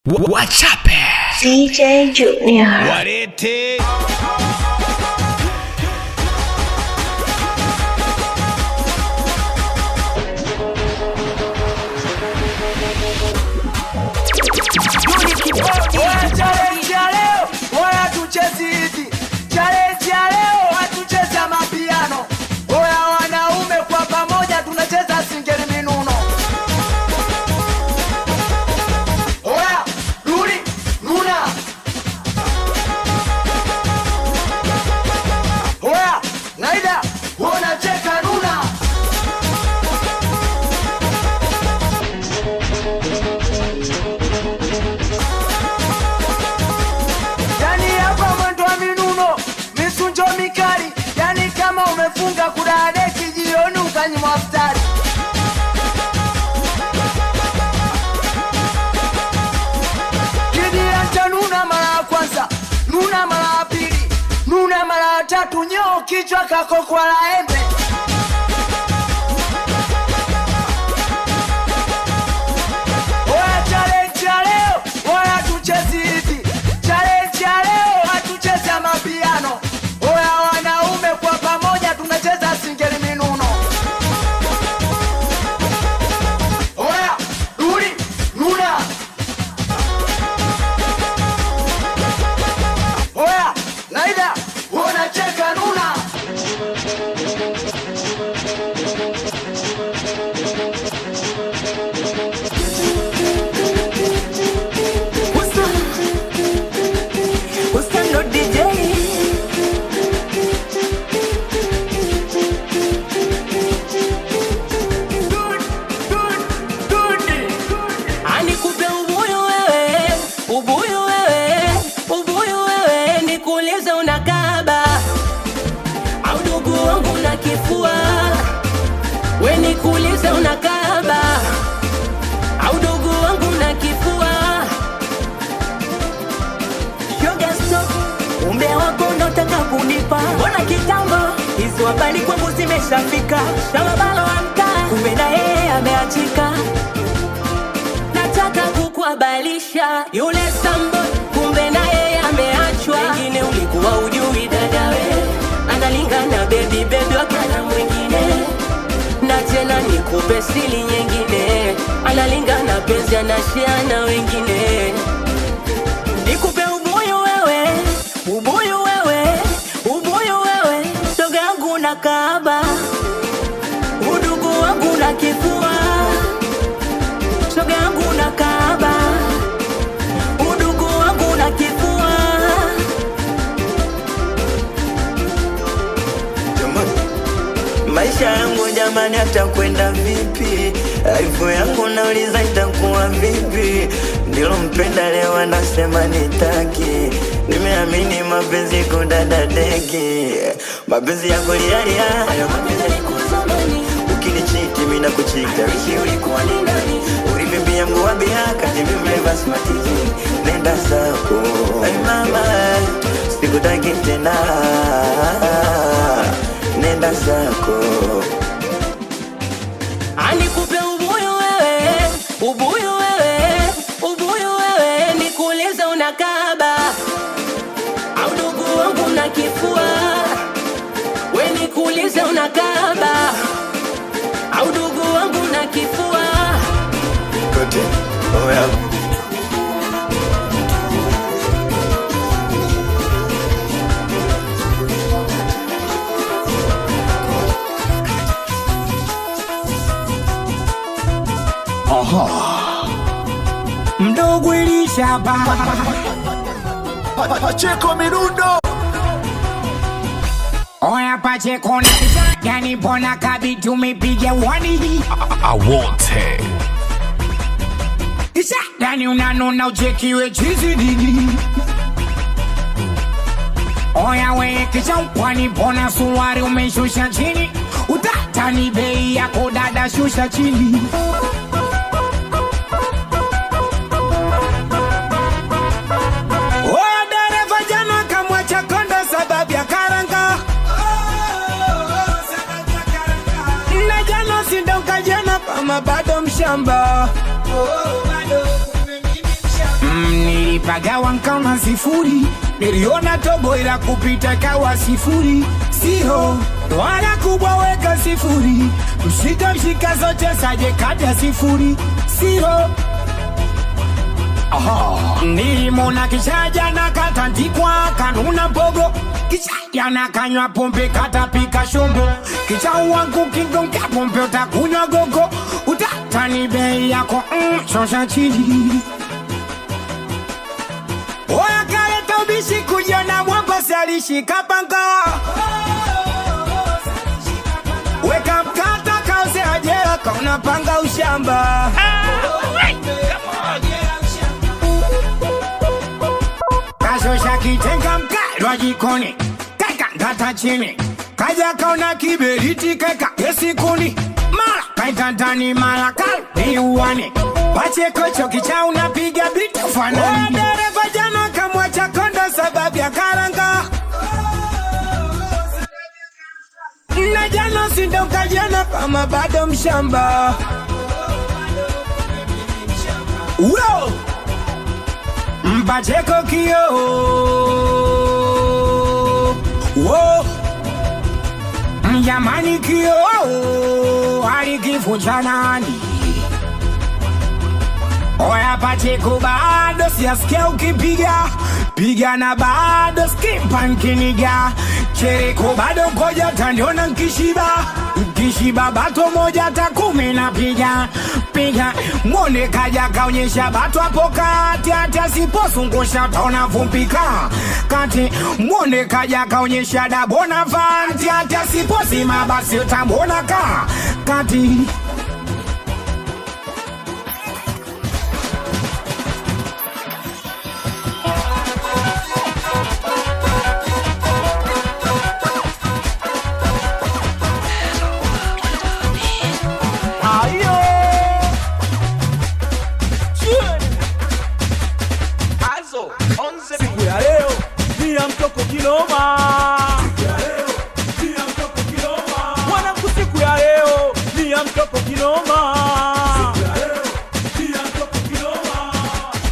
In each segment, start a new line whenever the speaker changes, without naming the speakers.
Wachape
DJ Junior
Warete
Challenge ya leo, wala tuchezi hivi. Challenge ya leo, hatucheza mapiano. Oya wanaume kwa pamoja tunacheza singeli minuno. Oya, rudi, nuna. Oya, naida, wanacheka nuna. Yani kama umefunga kudadeki jioni ukanywa futari. Kidianja nuna mara ya kwanza, nuna mara ya pili, nuna mara ya tatu, nyoo kichwa kako kwa la embe. Oya challenge ya leo, wala tuchezi hivi. Challenge ya leo, hatucheza mapiano. Oya wanaume kwa pamoja tunacheza singeli minuno. Oya, rudi, nuna. Oya, naida, wanacheka nuna.
What's up, DJ? Nikuulize unakaba au dogo wangu na kifua. Shoga stop, umbe wako unataka kunipa. Mbona kitambo hizo habari kwangu zimeshafika. Shamba balo amka, kumbe na yeye ameachika. Nataka kukuabalisha yule sambo, kumbe na yeye ameachwa. Wengine ulikuwa ujui dadawe, analingana baby wakana mwingine. Na tena nikupe siri nyingine, analingana penzi anashiana wengine. Nikupe ubuyu wewe, ubuyu wewe, ubuyu wewe. Shoga yangu na kaaba, udugu wangu na kifua. Shoga yangu na kaaba, udugu wangu na kifua. Maisha yangu jamani atakwenda vipi? Life yangu nauliza itakuwa vipi? Ndilo mpenda leo anasema nitaki. Nimeamini mapenzi kudada deki. Mapenzi ya kulialia, hayo mapenzi yalikozamani. Ukinichiti mimi nakuchita, wishi ulikuwa ni nani? Ulivibia mguu wa bihaka, mimi mleva smatizi. Nenda zako, ay mama, sikutaki tena. Nenda zako. Nikupe ubuyu wewe, ubuyu wewe, ubuyu wewe. Nikuulize unakaba au dogo wangu na kifua. We nikuulize unakaba au dogo wangu na kifua. Kote, oya.
Mdogo Elishaba
Pacheko mirundo.
Oya Pacheko na yani pona kabiti umepiga wani.
I want it.
Isha yani unanona uchekiwe chizi didi. Oya we kisha ukwani pona suwari umeshusha chini. Utatani bei yako dada shusha chini.
Bado mshamba
nikagawa nkama sifuri, niliona tobo ila kupita kawa sifuri. Sio wala kubwa weka sifuri, mshika zote saje kata sifuri. Sio nilimona kishaja na katandikwa kanuna pogo, kishaja na kanywa pombe katapika shombo, kisha wangu kingonga pombe utakunywa gogo, utatani bei yako shosha chini. Oya kale tobishi kujona mwamba salishika panga, weka mkata kauze ajera kauna panga ushamba. Kashosha kitenga mkalwa jikoni, kaka ngata chini, kaja kauna kiberiti kaka yesi kuni, mara kaitantani mara kalbi uwane, wache kocho kicha unapiga bitu fanani. Dereva jana kamwacha konda sababu ya karanga, na jana sindoka jana kama bado mshamba. Wow! Mpacheko kio wo mjamani kio alikifunja nani? Oya Pacheko bado siyasikia ukipiga piga na bado skimpa nkiniga, Chereko bado koja taniona nkishiba bato moja takumi na piga mwone kaja kaonyesha bato hapo kati, hata siposungusha taona vumpika kati, mwone kaja kaonyesha dabona vanti, hata siposima basi utambona kati.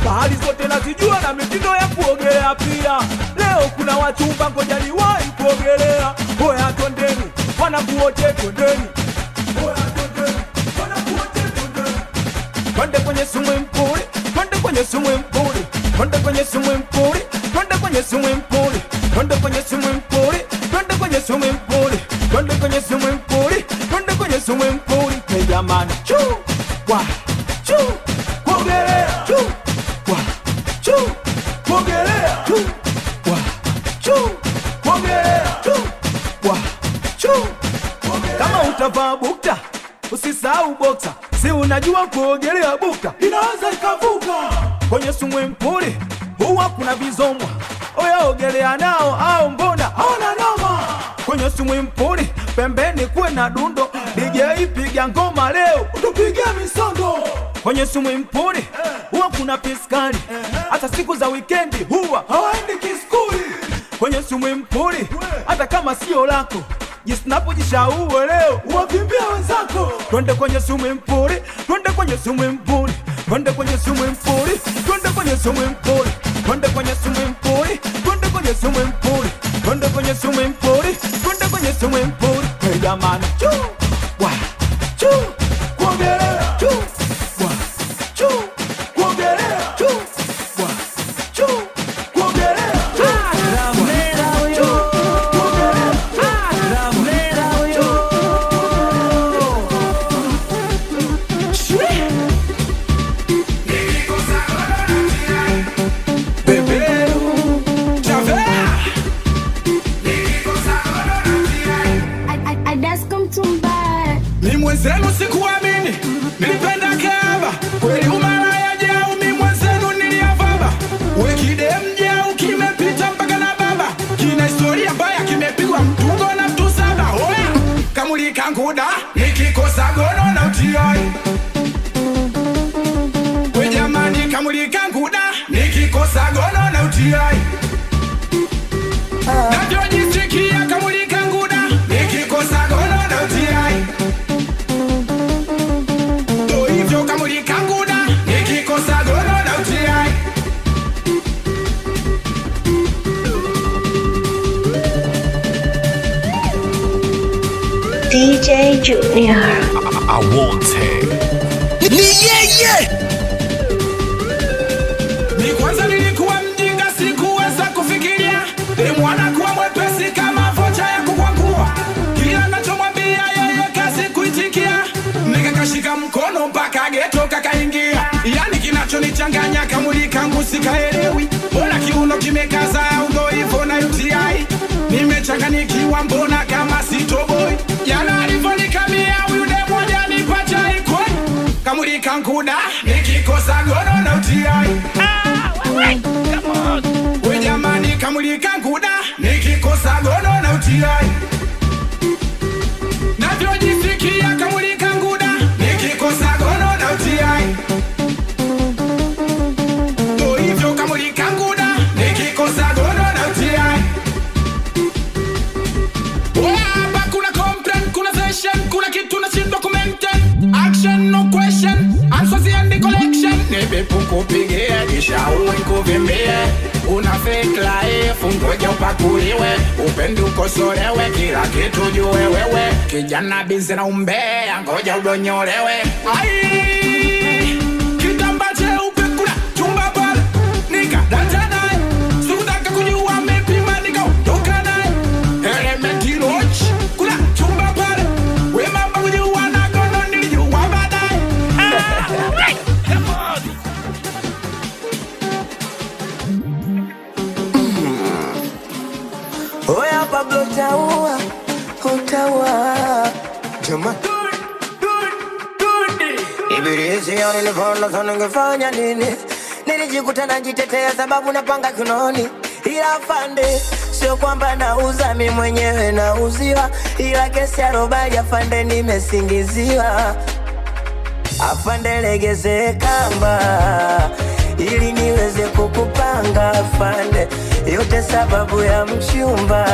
Bahari zote nazijua na mitindo ya kuogelea pia. Leo kuna wachumba ngoja niwahi kuogelea. Oya twendeni, wanakuote twendeni. Twende kwenye swimming pool, twende kwenye swimming pool, twende kwenye swimming pool, twende kwenye swimming pool, twende kwenye swimming pool, twende kwenye swimming pool, twende kwenye swimming pool, twende kwenye swimming pool. Hey jamani, chuu wa chuu kuogelea, chuu wa chuu kuogelea, chuu wa chuu kuogelea, chuu wa chuu. Kama utavaa bukta usisahau boxer, si unajua kuogelea bukta inaweza ikavuka. Kwenye swimming pool huwa kuna vizomwa, oya ogelea nao au mbona hawana noma. Kwenye swimming pool pembeni kuwe na dundo, DJ piga ngoma leo utupige misondo. Kwenye swimming pool huwa kuna piskali, hata siku za weekendi huwa hawaendi kiskuli. Kwenye swimming pool hata kama sio lako jisnapo jishaue leo uwavimbia wenzako. Twende kwenye swimming pool, twende kwenye swimming pool, twende kwenye swimming pool, twende kwenye swimming pool, twende kwenye swimming pool, twende kwenye swimming pool, twende kwenye swimming pool, twende kwenye swimming pool. Hey jamani, chuu wa chuu kuogelea, chuu wa chuu kuogelea, chuu wa chuu kuogelea,
Mwenzenu sikuamini, nilipenda kaba kweli umalaya jau, mi mwenzenu niliavaba. Wekide mjau kimepita mpaka na baba, kina historia mbaya kimepigwa mtungo na mtu saba. Oya kamulika nguda nikikosa gono na utioi. We jamani kamulika nguda nikikosa gono na utioi. Navyojisikia kamulika nguda nikikosa gono na utioi.
DJ Junior.
I want it.
Ni yeye. Ni kwanza nilikuwa mjinga, sikuweza kufikiria. Mwana kuwa mwepesi kama vocha ya kukwangua. Kila nachomwambia yeye kazi kuitikia. Nikakashika mkono mpaka geto kakaingia. Yani kinachonichanganya kamuli kangu sikaelewi. Mbona kiuno kimekaza udhaifu na UTI. Nimechanganyikiwa mbona kama sitoboi. Yana alivyonikamia yule mmoja nipacha ikoi. Kamuli kangu da nikikosa gono na UTI. Come on. We jamani kamuli kangu da nikikosa gono na UTI. Navyojisikia kamuli kangu da nikikosa gono na UTI. To hivyo kamuli kangu da nikikosa gono na UTI. Hapa kuna complaint, kuna session, kuna kitu nashindwa kumaintain. Action no question, answers and the collection. Nimepukupigia nishauri kuvimbie. Una fake life, ngoja upakuliwe. Upendi ukosolewe, kila kitu jue wewe. Kijana bizi na umbea, ngoja udonyolewe. Ai, kitamba cheupe kuna chumba pale. Nikadata naye, sikutaka kujua amepima nikaondoka naye. Elementi roach, kuna chumba pale. We mamba kujua na gono nilijua baadaye. Come on.
Oya Pablo utaua, utaua Juma Ibilisi ya nilifonda sana ngefanya nini. Nilijikuta najitetea sababu napanga kinoni. Ila afande, sio kwamba nauza mi mwenyewe nauziwa. Ila kesi ya robali afande nimesingiziwa. Afande legeze kamba ili niweze kukupanga afande. Yote sababu ya mchumba,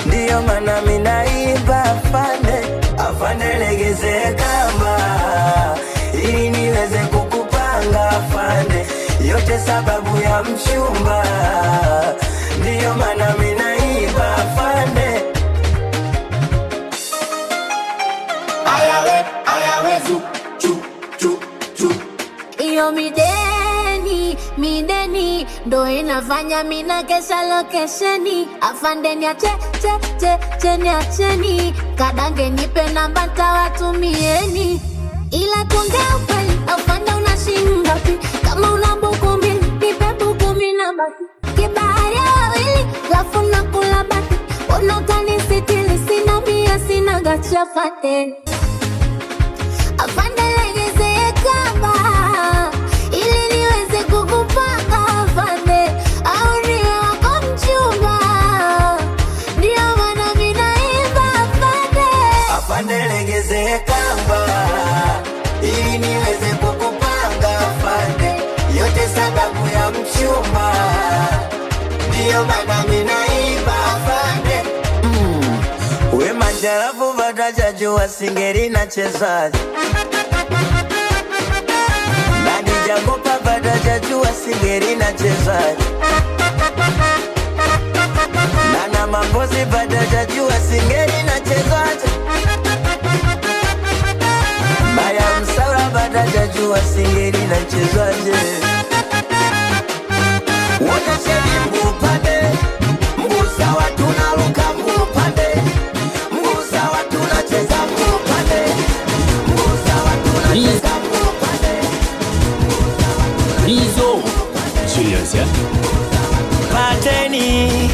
ndiyo maana mimi naiba afande. Afande legeze kamba ili niweze kukupanga afande. Yote sababu ya mchumba, ndiyo maana mimi naiba afande.
Ayawe zu
Iyo mideni ndo inafanya mina kesha lokesheni. Afande niache niacheni. Kadange nipe namba nitawatumieni. Ila kuongea ukweli afande unashinda pi. Kama una buku mbili nipe buku mbili na baki. Kibahari ya wawili lafu nakula baki. Unatani sitili sina mia sina gachafate. Afande legeze kamba ili niweze kukupanga afande. Au niwe wako mchumba, ndiyo maana mimi naimba afande.
Afande legeze kamba ili niweze kukupanga afande. Yote sababu ya mchumba, ndiyo maana mimi naimba afande. We majarafu bataja jua singeri na chezaji. Nani jagopa bataja jua singeri na chezaji. Nana mambozi bataja jua singeri na chezaji. Maya msaura bataja jua singeri na chezaji. Wote cheni mguu pande, mguu sawa tunaruka mguu pande. Mguu sawa tunacheza mguu pande. Mguu sawa tunacheza mguu pande.
Rizo Julius, yeah?
Pateni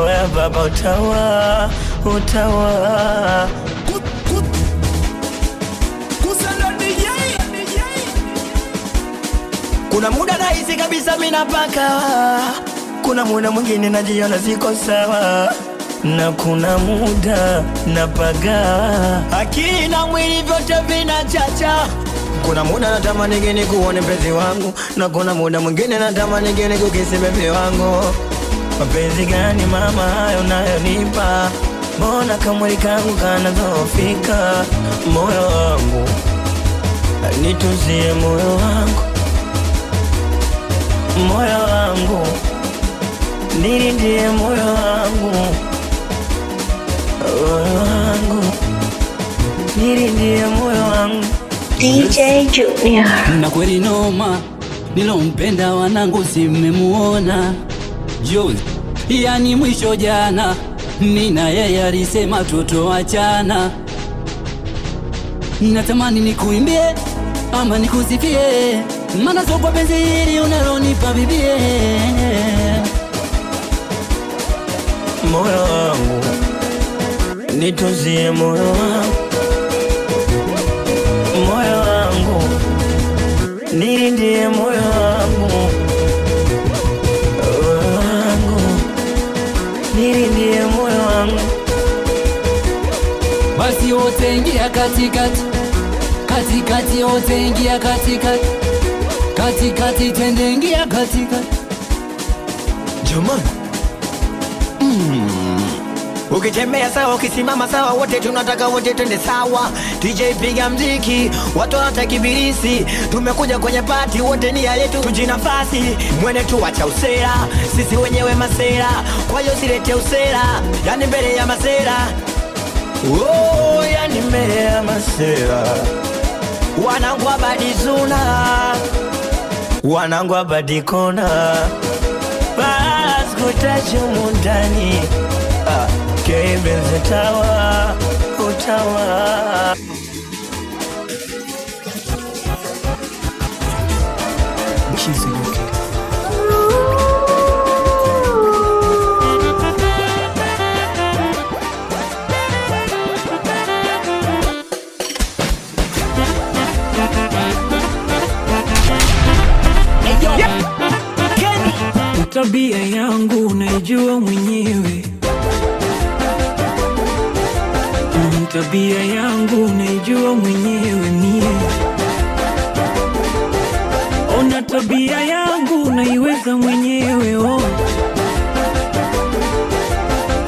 oya baba utawa, utawa. Kuna muda nahisi kabisa mimi napaka. Kuna muda mwingine najiona siko sawa. Na kuna muda napaga. Akili na mwili vyote vinachacha. Kuna muda natamani geni kuone mpenzi wangu. Na kuna muda mwingine natamani geni kukisi bebi wangu. Mapenzi gani mama hayo unayonipa? Mbona kamwili kangu kanadhoofika? Moyo wangu nituzie moyo wangu. Moyo wangu nilindie moyo wangu. nilindie moyo wangu.
DJ Junior.
Na kweli noma, nilompenda wanangu simemuona Jozi, yani mwisho jana, nina yeye alisema tutoachana. Natamani nikuimbie ama nikusifie, maana sio kwa penzi hili unalonipa bibie.
Moyo wangu nituzie, moyo wangu, moyo wangu nilindie, moyo wangu, nilindie moyo wangu.
Basi wote ingia katikati, katikati wote ingia katikati, katikati twende ingia katikati.
Jamani, ukitembea sawa, ukisimama sawa, wote tunataka wote twende sawa. DJ piga mziki, watu hata kibirisi. Tumekuja kwenye party, wote ni yetu, tujinafasi. Mwene tu wacha usera, sisi wenyewe masera. Kwa hiyo silete usera, yani mbele ya masera.
Oh, yani mbele ya masera.
Wanangu abadi zuna,
wanangu abadi kona, bas kutachu mundani, kebenze tawa, utawa.
Tabia yangu naijua mwenyewe, tabia yangu naijua mwenyewe mie. Ona tabia yangu naiweza mwenyewe,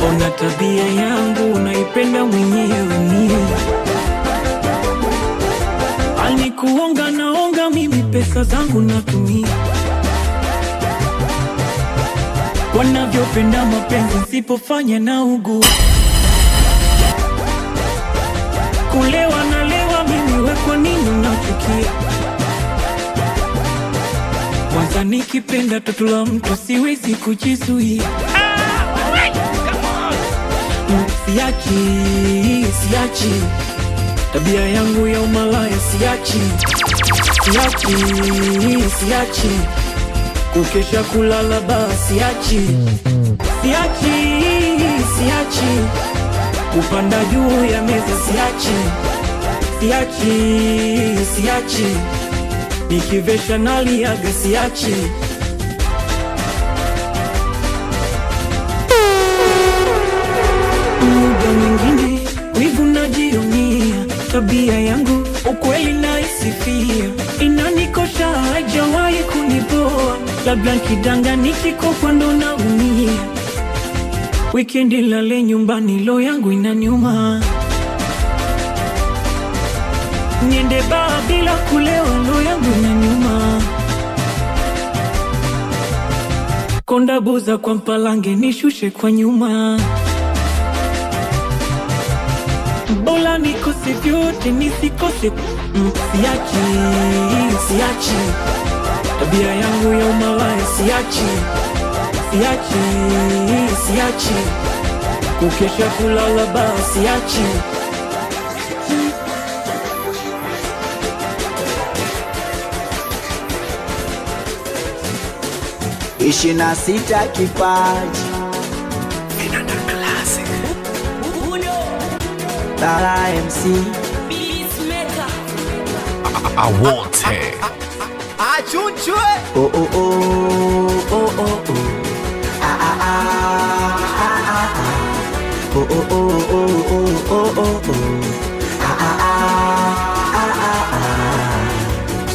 ona tabia yangu naipenda mwenyewe mie. Alikuonga naonga, mimi pesa zangu natumia. Wanavyopenda mapenzi sipofanya na ugu, kulewa na lewa mimi, we kwa nini unachukia? Kwanza nikipenda toto la mtu siwezi kujizuia. Siachi tabia yangu ya umalaya, siachi kukesha kulala basi, siachi kupanda juu ya meza, siachi nikivesha naliaga, siachi. Muda mwingine wivu najionia, tabia yangu ukweli naisifia. Inanikosha haijawahi kunipoa, labda nkidanga nikikopwa ndo naumia. Wikendi lale nyumbani, lo yangu inaniuma. Niende baa bila kulewa, lo yangu inaniuma. Konda buza kwa mpalange, nishushe kwa nyuma. Bola nikose vyote nisikose, siachi tabia yangu ya umalaya, siachi kukesha kulala baa, siachi.
26 kipaji Tala MC
Awante.
achunchwe.
Oh oh oh oh oh oh. Ah ah ah ah ah. Oh oh oh oh oh oh oh oh. Ah ah ah ah ah ah.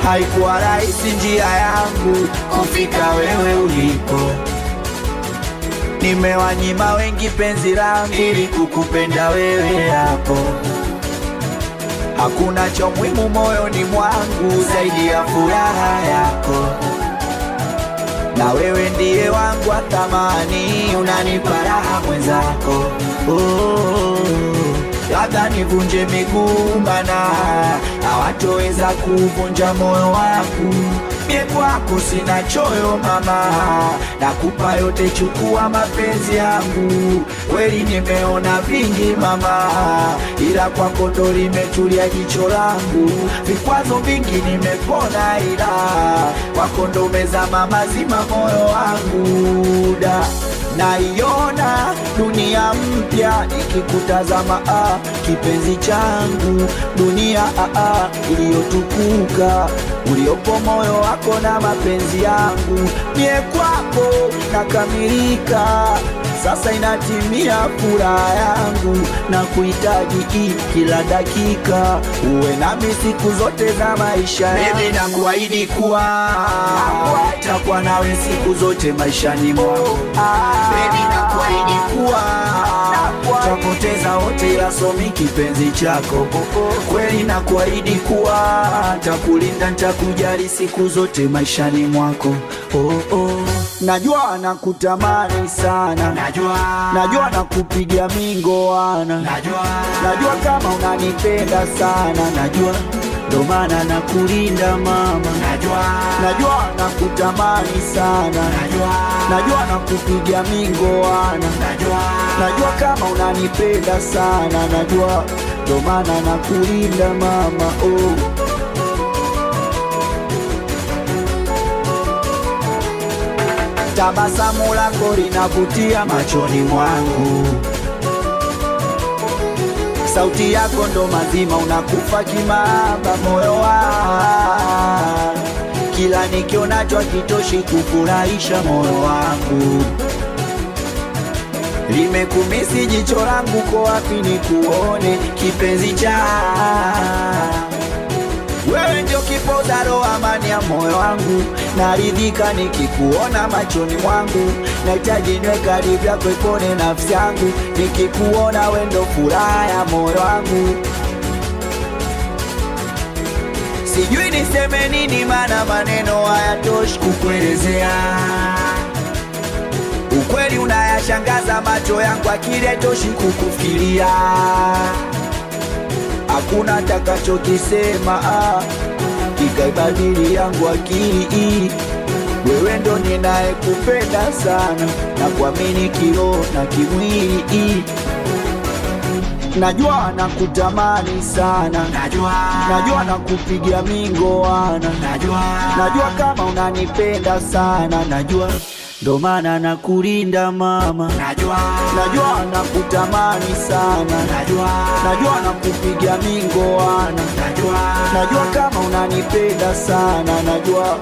Haikuwa rahisi njia yangu kufika wewe ulipo. Nimewanyima wengi penzi langu ili kukupenda wewe hapo. Hakuna cha muhimu moyoni mwangu zaidi ya furaha yako. na wewe ndiye wangu wa thamani, unanipa raha mwenzako. Labda nivunje miguu mana hawatoweza kuvunja moyo wangu. Mie kwako sina choyo mama, nakupa yote, chukua mapenzi yangu. Kweli nimeona vingi mama, ila kwako ndo limetulia jicho langu. Vikwazo vingi nimepona, ila kwako ndo umezama mazima moyo wangu. Naiona dunia mpya nikikutazama, kipenzi changu, dunia iliyotukuka, uliopo moyo wako na mapenzi yangu. Mie kwako nakamilika, sasa inatimia furaha yangu, na kuhitaji kila dakika, uwe nami siku zote za maisha yangu. Baby nakuahidi kuwa takuwa nawe siku zote maishani mwangu. Baby nakuahidi kuwa tapoteza wote ila somi kipenzi chako. Kweli nakuahidi kuwa takulinda, nitakujali siku zote maishani mwako. Najua nakutamani sana, najua nakupigia mingoana, najua kama unanipenda sana, najua ndo maana nakulinda mama. Najua nakutamani sana, najua nakupigia mingoana, najua kama unanipenda sana, najua ndo maana nakulinda mama. Tabasamu lako linavutia machoni mwangu, sauti yako ndo mazima, unakufa kimaba moyo wangu. Kila nikionacho hakitoshi kufurahisha moyo wangu. Limekumisi jicho langu, ko wapi nikuone kipenzi cha wewe, ndio kipoza roho, amani ya moyo wangu. Naridhika nikikuona machoni mwangu, nahitaji niwe karibu yako ipone nafsi yangu. Nikikuona wewe ndo furaha ya moyo wangu. Sijui niseme nini, maana maneno hayatoshi kukuelezea. Ukweli unayashangaza macho yangu, akili haitoshi kukufikiria. Hakuna takachokisema kikaibadili yangu akili. Wewe ndo ninaye kupenda sana, na kuamini kiroho na kimwili. Najua nakutamani sana, najua nakupigia mingoana, najua kama unanipenda sana, najua ndo maana nakulinda mama. Najua nakutamani sana, najua nakupigia mingoana, najua kama unanipenda sana, najua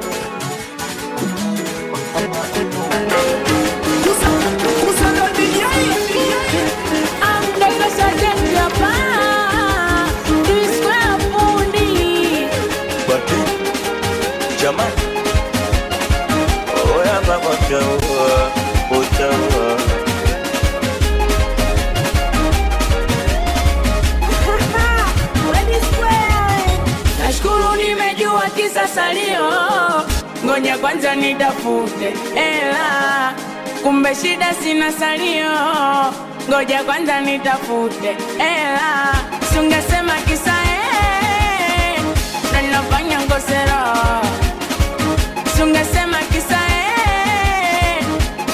nashukuru nimejua kisa salio, ngoja kwanza nitafute ela, kumbe shida sina salio, ngoja kwanza nitafute ela. Sungesema kisa na nafanya ngosero, sungesema kisa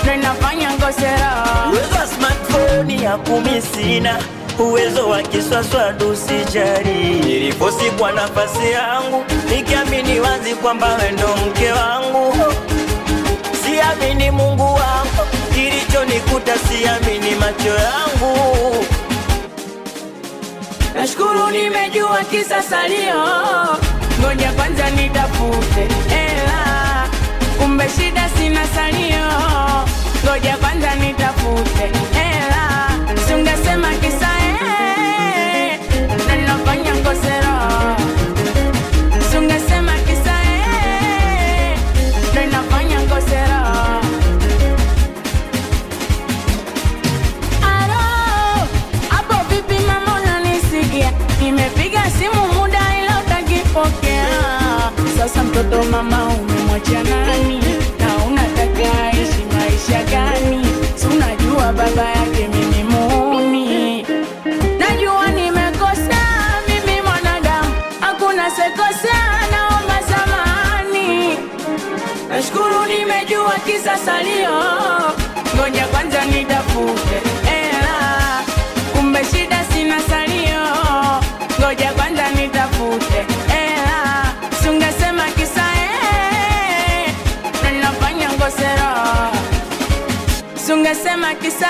na nafanya ngosero.
Uwezo smartphone ya kumisina, uwezo wa kiswaswa dusijari. Niliposi kwa nafasi yangu, nikiamini wazi kwamba wewe ndo mke wangu. Siamini Mungu wangu, kilichonikuta siamini macho yangu.
Nashukuru nimejua kisa salio, ngoja kwanza nitafute ela, kumbe shida sina salio, ngoja kwanza nitafute ela. Sungesema kisa na nafanya ngosero, sungesema kisa na nafanya ngosero. Alo, hapo vipi mama, unanisikia? Nimepiga simu muda ila utakipokea. Sasa mtoto mama umemwachia nani na unataka kisa salio, ngoja kwanza nitafute hela. Kumbe shida sina salio, ngoja kwanza nitafute hela. Sungesema kisa ndo ninafanya ngosera. Sungesema kisa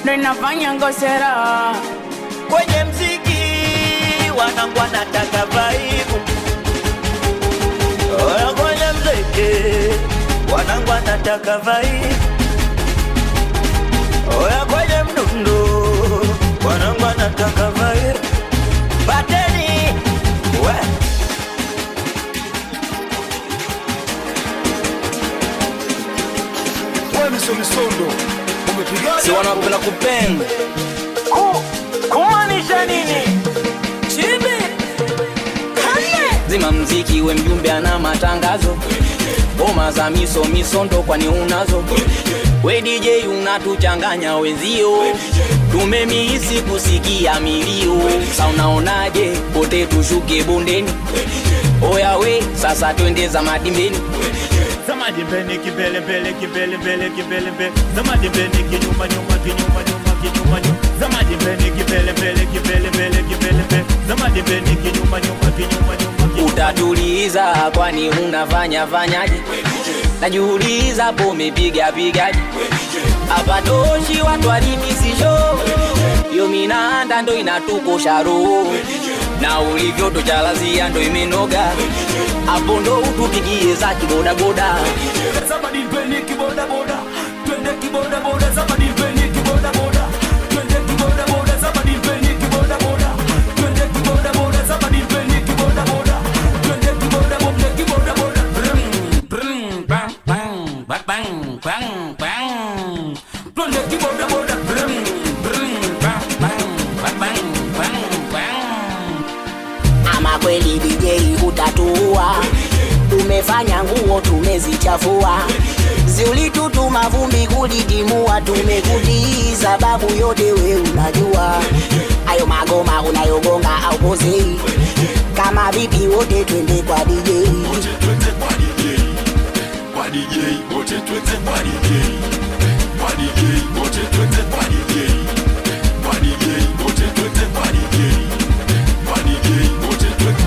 ndo ninafanya ngosera.
Kwenye mziki wanangu wanataka vibe. Oya kwenye mziki wanangu wanataka vibe. Oya kwenye mdundo wanangu wanataka vibe. Bateni we
Misondo umepigaje?
Si wanapenda kupenda
kumaanisha nini?
Chibi
Zima mziki we mjumbe ana matangazo. Ngoma za misondo kwani unazo? We DJ unatuchanganya wenzio. Tumemihisi kusikia milio. Sa unaonaje pote tushuke bondeni? Oya we sasa twende za madimbeni.
Zamadi mbele kibele mbele kibele mbele kibele mbele. Zamadi mbele kinyuma nyuma kinyuma nyuma kinyuma nyuma. Zamadi mbele kibele mbele kibele mbele kibele mbele. Zamadi mbele kinyuma nyuma kinyuma nyuma.
Utatuliza kwani unafanya fanyaje? Najiuliza po umepiga pigaje? Hapa toshi watu walimisisho. Yo minanda ndo inatukosha roho. Na ulivyo tochalazia ndo imenoga. Hapo ndo utupigie za kiboda boda.
Zamadi mbele kiboda boda. Twende kiboda boda. Zamadi mbele kiboda boda. Twende kiboda boda. Zamadi mbele kiboda boda. Twende kiboda boda. Zamadi mbele kiboda boda. Twende kiboda boda. Kiboda boda.
brum bang bang bang bang bang.
Twende kiboda boda.
Brum bang bang bang bang bang.
Ama kweli DJ utatua. Tumefanya nguo tumezichafua. Ziulitutuma vumbi kulitimua. Tumekutii sababu yote we unajua. Ayo magoma unayogonga au pozei. Kama vipi wote twende kwa DJ.
Wote twende kwa DJ. Kwa DJ. Wote twende kwa DJ. Kwa DJ. Wote twende kwa DJ. Kwa DJ. Wote twende kwa DJ. Kwa DJ. Wote twende.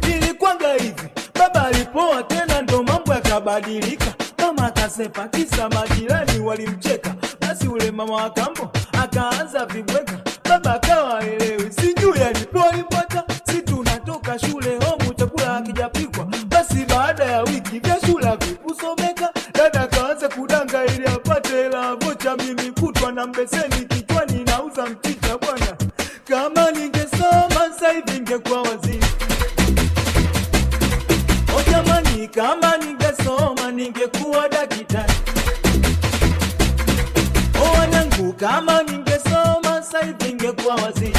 Nilikwanga hivi, baba alipoa tena ndo mambo yakabadilika. Mama akasepa kisa majirani walimcheka. Basi ule mama wa kambo akaanza vibweka. Baba akawa elewi, sijui alipoipata. Si tunatoka shule homu chakula hakijapikwa. Basi baada ya wiki vya shule havikusomeka. Dada akaanza kudanga ili apate hela vocha. Mimi kutwa na mbeseni kichwani nauza mchicha bwana. Kama ningesoma sasa hivi ningekuwa waziri. O jamani, kama ningesoma ningekuwa daktari. O wanangu, kama ningesoma sasa hivi ningekuwa waziri.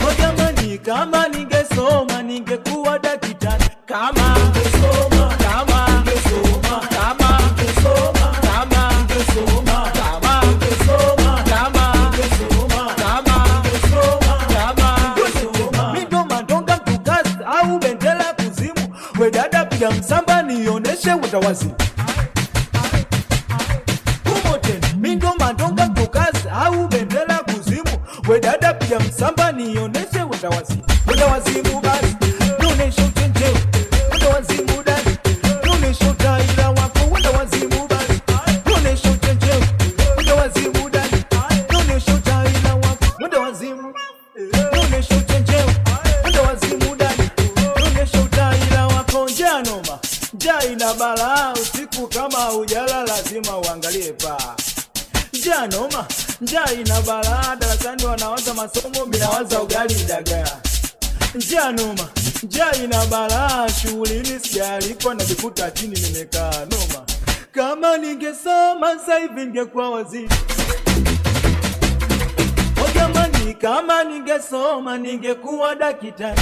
O jamani, kama ningesoma ningekuwa daktari. Kama ningesoma, kama ningesoma, kama ningesoma, kama ningesoma, kama ningesoma, kama ningesoma, kama ningesoma, kama ningesoma. Mindo mandonga mtukazi au bendera kuzimu. We dada piga msamba nioneshe utawazimu. Mindo mandonga mtukazi au bendera kuzimu. We dada piga msamba nioneshe utawazimu. Utawazimu basi nioneshe uchenjeo. Utawazimu dada nioneshe utaila wako. Utawazimu basi nioneshe uchenjeo. Utawazimu dada nioneshe utaila wako. Utawazimu nioneshe uchenjeo. Utawazimu dada nioneshe utaila wako. Njanoma njaa ina balaa, usiku kama ujala lazima uangalie paa. Njanoma njaa ina balaa, darasani wanawaza masomo, minawaza ugali dagaa. njia noma, njia ina balaa, shughulini sialiko najikuta chini nimekaa noma. Kama ningesoma sasa hivi ningekuwa waziri. Jamani, kama ningesoma ningekuwa daktari.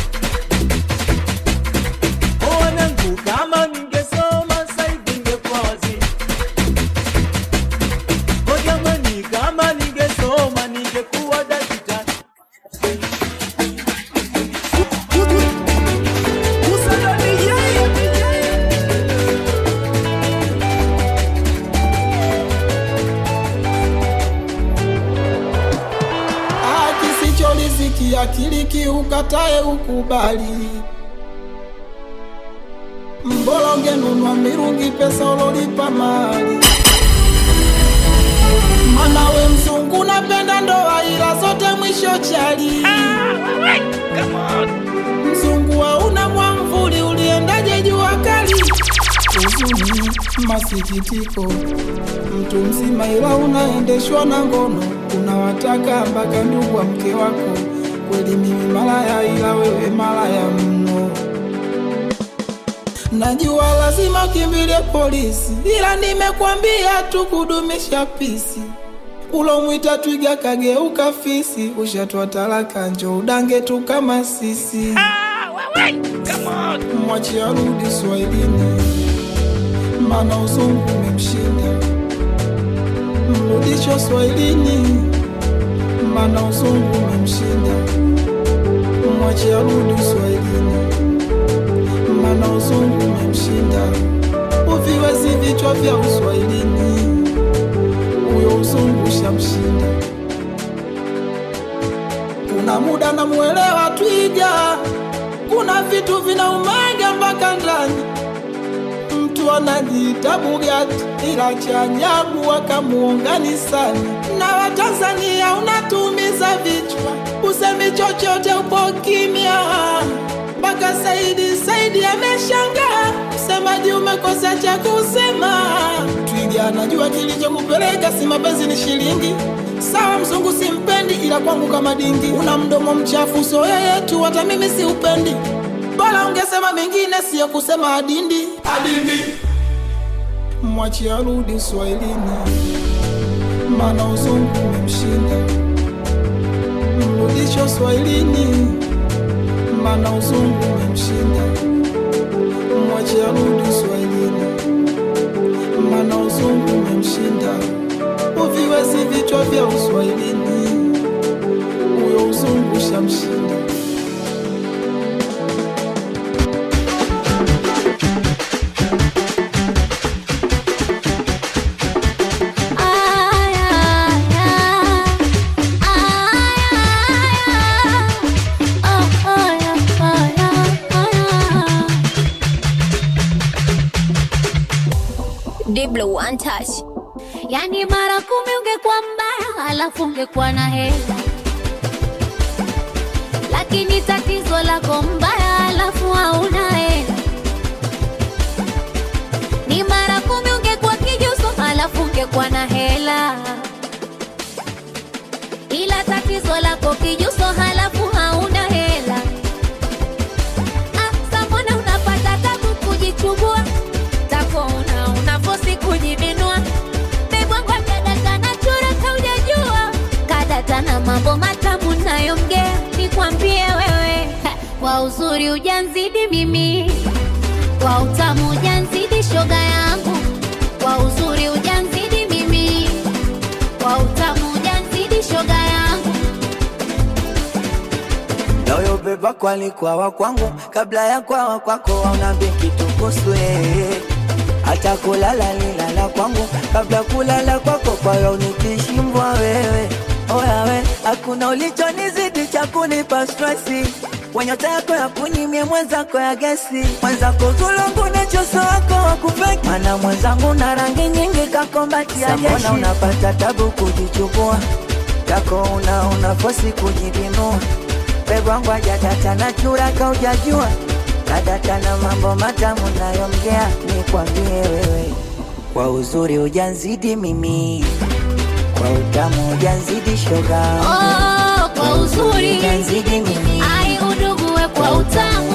Wanangu, kama ningesoma sasa hivi ningekuwa waziri. Jamani, kama ningesoma ningekuwa daktari.
Kisichoriziki akili ukatae ukubali. Mbolonge nunua mirungi pesa ulolipa mali. Manawe mzungu napenda ndoa ila zote mwisho chali. Mzungu hauna mwamvuli uliendaje jua kali. Uzuni masikitiko, mtu mzima ila unaendeshwa na ngono. Unawataka mpaka ndugu wa mke wako. Kweli mimi malaya ila wewe malaya mno. Najua lazima ukimbilie polisi, ila nimekwambia tu kudumisha pisi. Ulomwita twiga kageuka fisi, ushatwa talaka njoo udange tu kama sisi. Mwachi arudi Swahilini, maana uzungu umemshinda. Mrudisho Swahilini, maana uzungu umemshinda. Mwachi arudi Swahilini, maana uzungu umemshinda. Uviwezi vichwa vya Uswahilini, uyo uzungu shamshinda. Kuna muda na muelewa twiga, kuna vitu vinaumaga mpaka ndani. Mtu anajiita Bugatti ila cha ajabu wakamuunganisani. Na Watanzania unatumiza vichwa, usemi chochote upo kimya. Mpaka Saidi ameshangaa, msemaji umekosa cha kusema. Twiga anajua kilichokupeleka si mapenzi ni shilingi. Sawa mzungu simpendi ila kwangu kama dingi. Una mdomo mchafu so yeye tu hata mimi si upendi. Bora ungesema mengine siyo kusema adindi. Mwachi arudi Swahilini, maana uzungu umemshinda. Mrudisho Swahilini, maana uzungu umemshinda. Mwachi arudi Swahilini, maana uzungu umemshinda. Uviwezi vichwa vya Uswahilini, uyo uzungu shamshinda.
Diblo one touch. Yani mara 10 ungekuwa mbaya, alafu ungekuwa na hela. Lakini tatizo lako mbaya, alafu hauna hela. Ni mara 10 ungekuwa kijuso, alafu ungekuwa na hela. Ila tatizo lako kijuso, alafu hauna hela. Samona unapata tabu kujichubua. Tako unafosi kujibinua. Bebwangu kadata na chura kaujajua. Kadata na mambo matamu nayomgea. Nikwambie wewe, kwa uzuri ujanzidi mimi, kwa utamu ujanzidi shoga yangu. Kwa uzuri ujanzidi mimi, kwa utamu ujanzidi shoga yangu.
Na uyo beba kwa likuwa wakwangu, kabla ya kwa wakwako waunambi kitu kusue. Hata kulala nilala kwangu, kabla kulala kwako kwa ya unikishimbwa wewe. Oya we, hakuna ulichonizidi cha kunipa stressi. Wanyota yako ya kunimie mwenzako ya gesi. Mwenzako zulungu na choso wako wakufeki. Mana mwenzangu na rangi nyingi kakombati ya jeshi. Sambona unapata tabu kujichukua. Tako unafosi kujibinua. Bebwangu ajadata na chura kaujajua. Kadata na mambo matamu nayomgea. Nikwambie wewe, kwa uzuri ujanzidi mimi, kwa utamu ujanzidi shoga.
Kwa uzuri
ujanzidi mimi,
ai udugu we kwa kwa utamu.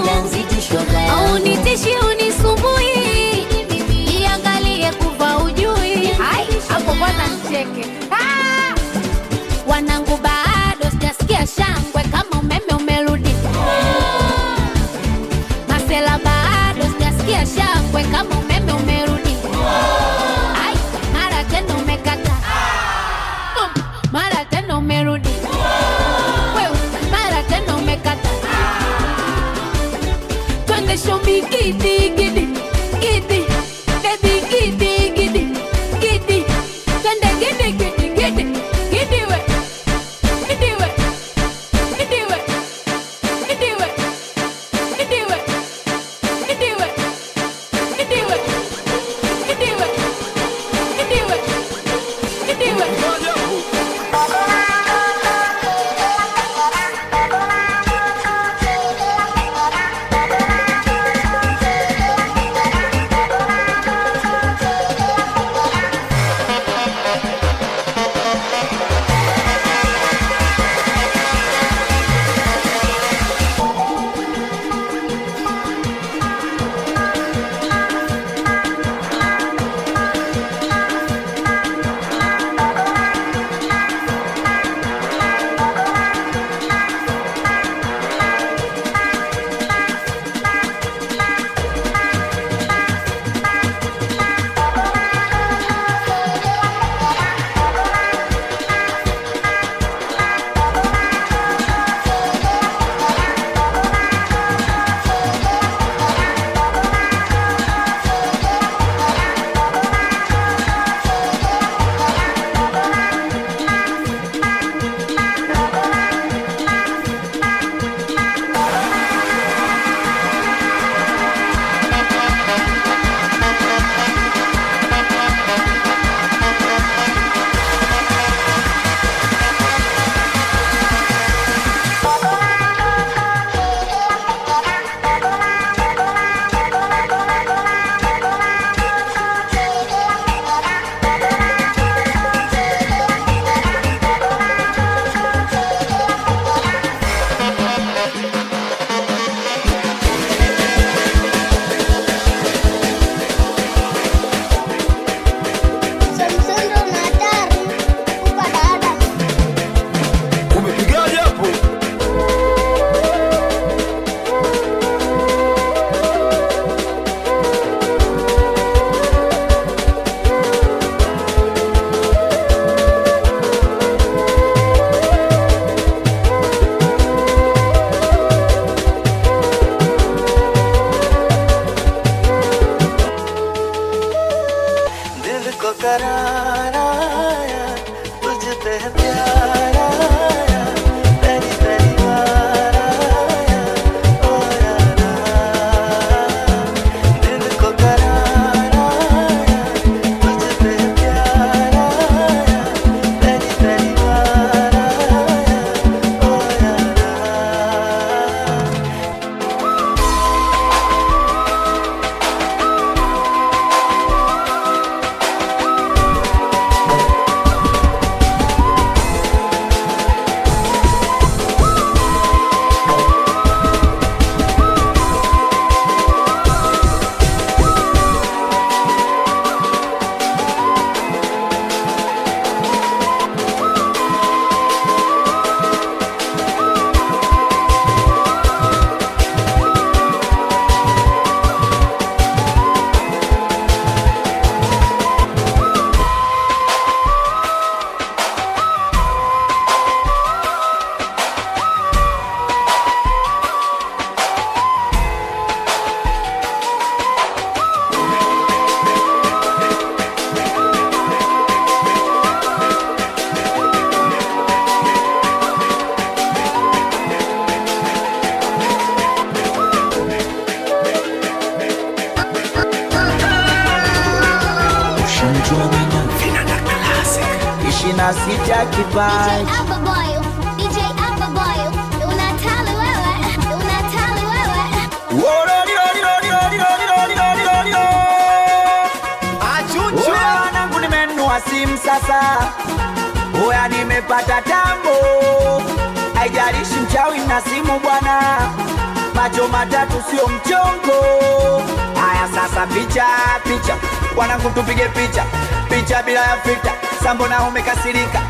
Au nitishi unisumbui, iangalie kuva ujui. Hai, hapo bwana nicheke. Wanangu bado sijasikia shangwe kama umeme umerudi. Masela bado sijasikia shangwe kama umeme umerudi. Ai, mara tena umekata. Mara tena umerudi. Wewe, mara tena umekata. Twende shobi gidi gidi gidi. Baby gidi gidi gidi. Twende gidi gidi gidi gidi we. Gidi we. Gidi we. Gidi we. Gidi we. Gidi we. Gidi we. Gidi we. Gidi we. Gidi we.
na sita kibai.
DJ Ababoy, DJ Ababoy, unatali wewe, unatali wewe.
Achuchu wanangu nimenunua simu sasa, oya nimepata tambo, haijalishi mchawi na simu bwana,
macho matatu sio mchongo. Haya sasa picha, wanangu tupige picha bila ya filter. Sambo na umekasirika,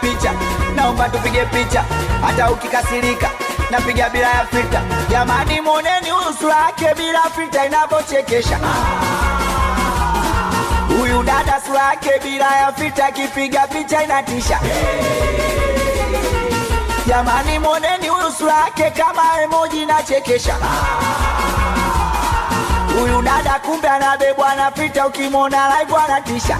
picha, naomba tupige picha, hata ukikasirika napiga bila ya filter. Jamani moneni uso wake bila filter inavyochekesha. Huyu dada sura yake bila ya filter kipiga picha inatisha. Jamani moneni uso wake kama emoji inachekesha. Huyu dada kumbe anabebwa na filter, ukimwona live anatisha.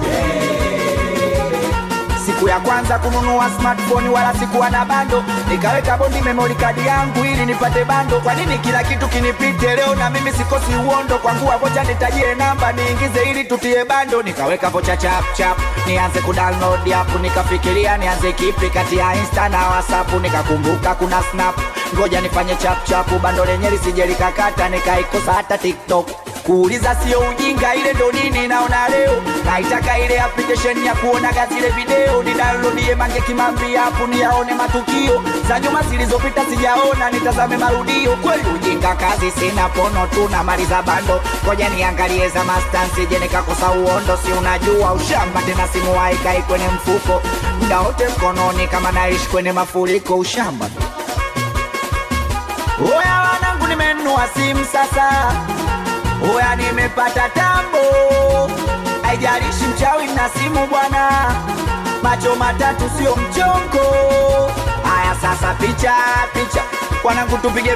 Siku ya kwanza kununua smartphone wala sikuwa na bando, nikaweka bondi memory card yangu ili nipate bando. Kwa nini kila kitu kinipite leo na mimi sikosi uondo? Kwangu vocha nitajie namba niingize ili tutie bando. Nikaweka vocha chap nianze kudownload app, nikafikiria nianze kipi kati ya Insta na WhatsApp. Nikakumbuka kuna Snap, ngoja nifanye chap bando lenye lisije likakata. Nikaikosa hata TikTok, kuuliza sio ujinga, ile ndo nini naona leo. Naitaka ile application ya kuona zile video, ni downloadie Mange Kimambi hapo niyaone matukio za nyuma zilizopita sijaona, nitazame marudio. Kweli ujinga kazi sina, pono tu na maliza bando. Ngoja niangalie za mastansi je nikakosa uondo. Si unajua ushamba tena, simu haikai kwenye mfuko muda wote mkononi, kama naishi kwenye mafuriko ushamba. Oya wanangu nimenunua simu sasa, oya nimepata tambo, haijalishi mchawi na simu bwana, macho matatu sio mchongo. Haya sasa picha, wanangu tupige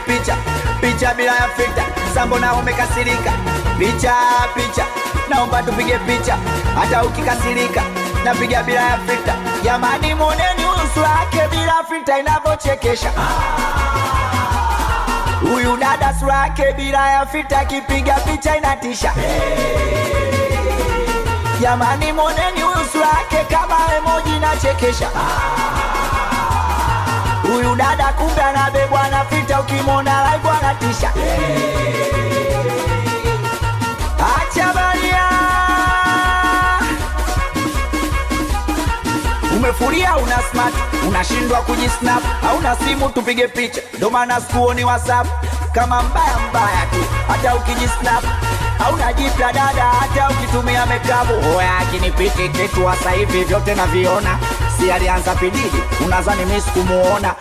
picha bila ya filter. Sambo na umekasirika, picha, naomba tupige picha, hata ukikasirika napiga bila ya filter. Jamani moneni uso wake bila filter inavyochekesha. Huyu dada sura yake bila ya filter kipiga picha inatisha. Jamani moneni uso wake kama emoji inachekesha. Huyu dada kumbe anabebwa na filter, ukimwona live anatisha. Acha baria, umefuria una smart, unashindwa kujisnap, hauna simu tupige picha, ndo maana sikuoni WhatsApp. Kama mbaya tu, hata ukijisnap hauna jipya dada, hata ukitumia makeup. Oya akinipiti kitu sasa hivi vyote naviona. Si alianza Pididi, unadhani mimi sikumuona?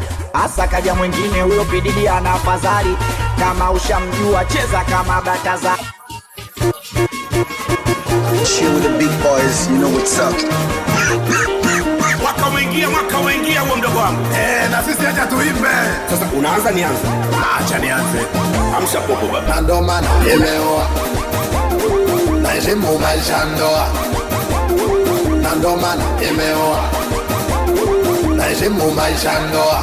Asa kaja mwingine, huyo Pididi ana afadhali. Kama ushamjua cheza kama bataza.
Chill with the big boys, you know what's up.
Mwaka uingia huo mdogo wangu.
Na sisi acha tuimbe.
Sasa unaanza nianze?
Acha nianze.
Amsha popo baba.
Na ndo maana nimeoa, naheshimu maisha ndoa. Na ndo maana nimeoa, naheshimu maisha ndoa.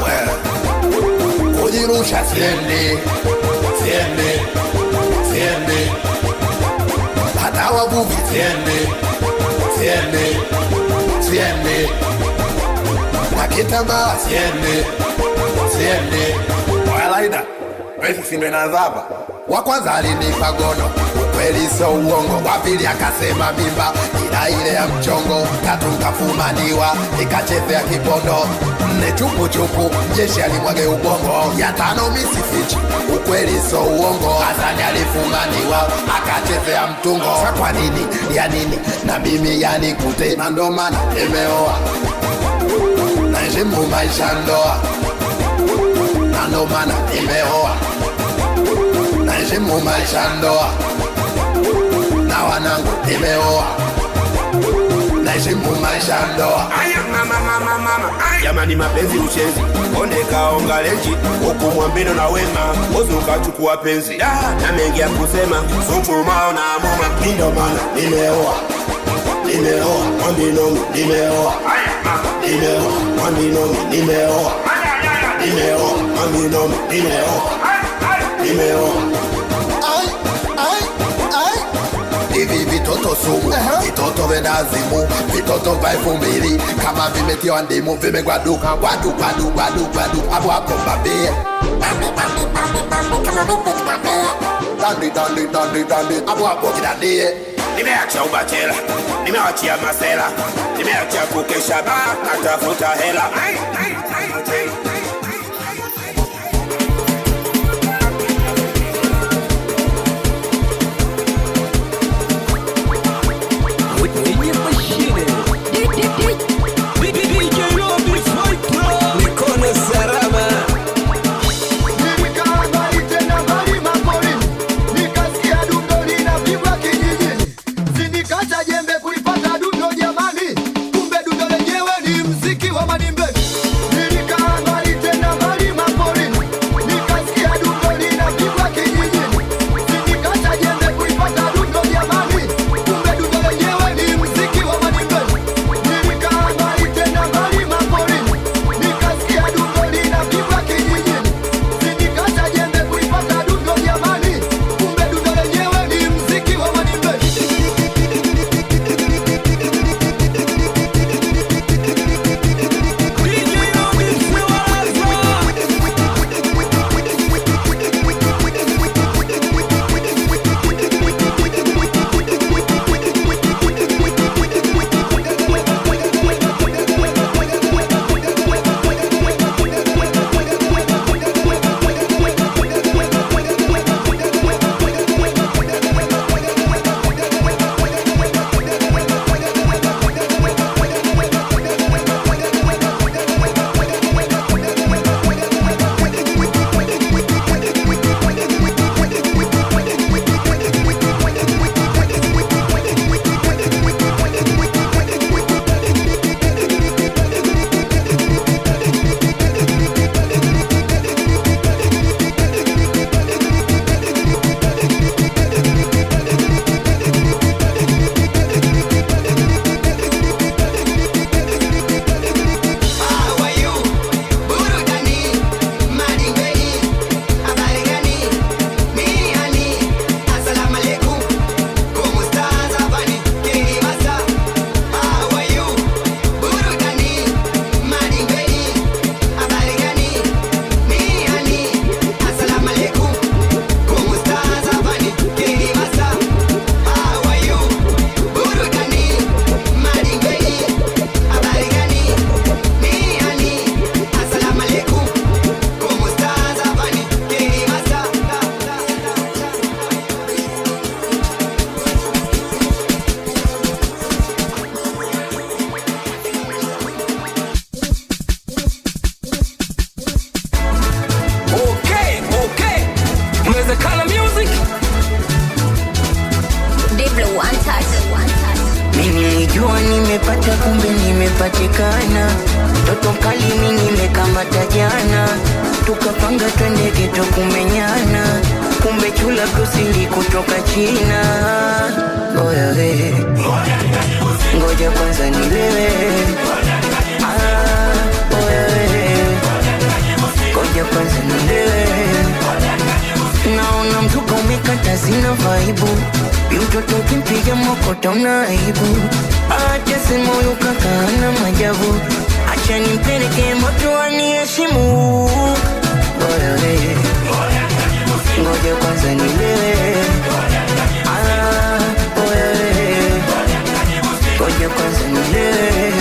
Kujirusha siendi, hata wavuvi siendi, na kitambaa siendi. Walaida, wewe si ndo inaanza hapa. Wa kwanza alinipa gono, ukweli sio uongo. Wa pili akasema mimba, ila ile ya mchongo. Tatu nkafumaniwa, nikachezea kipondo. Nne chupu, jeshi alimwage ubongo. Ya tano misifichi, ukweli sio uongo. Azani alifumaniwa, akachezea mtungo. Sa kwa nini, ya nini, na mimi yani kute. Na ndo maana nimeoa, naheshimu maisha ndoa. Na ndo maana nimeoa, naheshimu maisha ndoa. Na wanangu nimeoa, naheshimu maisha ndoa.
Aya mama. Jamani mapenzi uchezi, onde kaonga leji, huku mwambino na wema, ozu kachukua penzi. Na mengi ya kusema, sumfuma na mama.
Ndo maana nimeoa, mwambino nimeoa. Mwambino nimeoa. Mwambino nimeoa. Hivi vitoto sumu, vitoto venazimu, vitoto vya 2000 kama vimetiwa ndimu, vimegwaduka gwadu. Abu hapo babie dandi, abu hapo kidandie.
Nimeacha ubachela, nimeachia masela, nimeacha kukesha natafuta hela.
nimetafuta kumbe nimepatikana, toto kali mimi nimekamata jana, tukapanga twende geto kumenyana, kumbe chula kusili kutoka China. Oya we, ngoja kwanza nilewe. Oya we, ngoja kwanza nilewe. Naona mtuka umekata zina vaibu, mtoto ukimpiga mokota una aibu. Acha sema huyu kaka hana majabu, acha nimpeleke moto aniheshimu. Oya we, ngoja kwanza nilewe. Oya we, ngoja kwanza nilewe.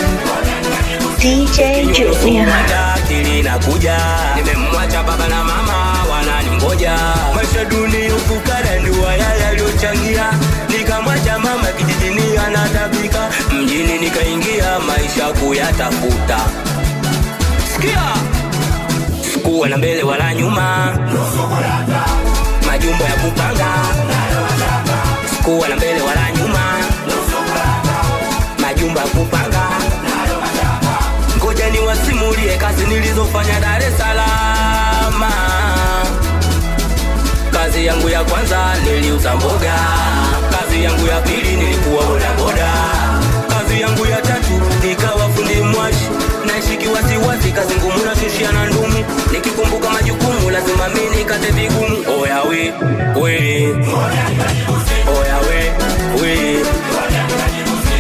DJ Junior.
Akili inakuja, nimemwacha baba na mama wananingoja. Maisha duni ufukara ndio haya yaliyochangia, nikamwacha mama kijijini anatabika, mjini nikaingia maisha kuyatafuta. Sikia, sikuwa na mbele wala nyuma, majumba ya kupanga. Sikuwa na mbele wala nyuma, majumba ya kupanga. Ngoja niwasimulie kazi nilizofanya Dar es Salaam. Kazi yangu ya kwanza niliuza mboga, kazi yangu ya pili nilikuwa bodaboda, kazi yangu ya tatu nikawa fundi mwashi, naishi wasiwasi, kazi ngumu na shushia na ndumu, nikikumbuka majukumu lazima mimi nikate vigumu. Oya we, oya we,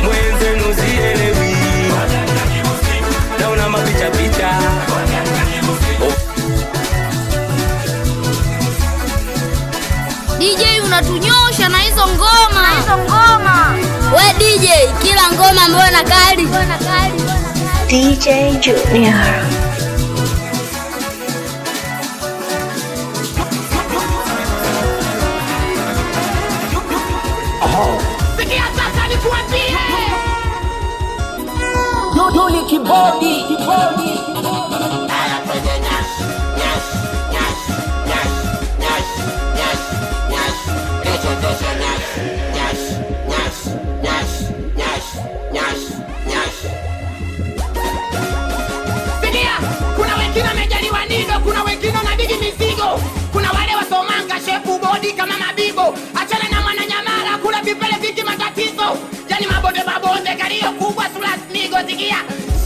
mwenzenu sielewi, naona mapicha picha.
DJ unatunyosha na hizo ngoma. We DJ, kila ngoma mbona kali?
DJ Junior.
Sikia sasa nikuambie. Duli kibodi. Sikia, kuna wengine wamejaliwa nido, kuna wengine na bigi mizigo, kuna wale wasomanga shepu bodi kama mabibo. Achana na Mwananyamala, kula vipele viki matatizo, yani mabonde kalio kubwa sura smigo. Sikia,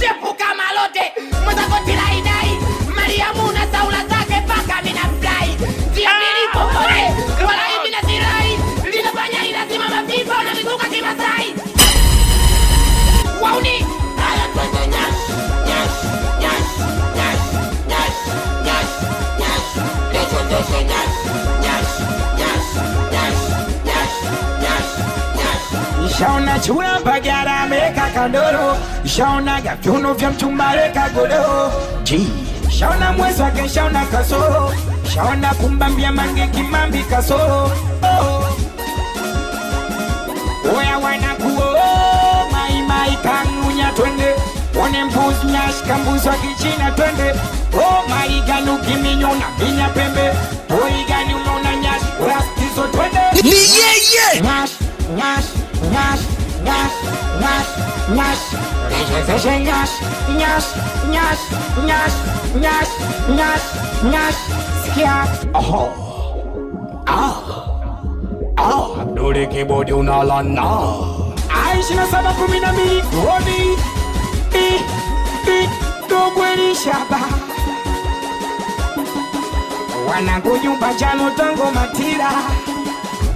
shepu kama lote, mwezakoti laidai, Mariamu na Saula zake paka mina fly. Tia milipo kore, wala hivi na zirai, linafanya ilazima mapipa na miguka kimasai. Wauni, haya twende nyash. Shaona chura bagara meka kandoro, shaona gavyuno vya mtumare kagodoro. Shaona mwezi wake, shaona kasoro, shaona kumbambia mange kimambi kasoro. Oya wanakuo, mai kanunya twende, one mbuzi nyash kambuzi wa kichina twende. Oh mai ganu kiminyona minya pembe, toi gani unaona nyash, rastizo twende. Ni yeye! Nyash. Sikia. Dole kibodi unalana. 27:12 Rodi. Dogweni shaba. Wanakujumba jano tango matira,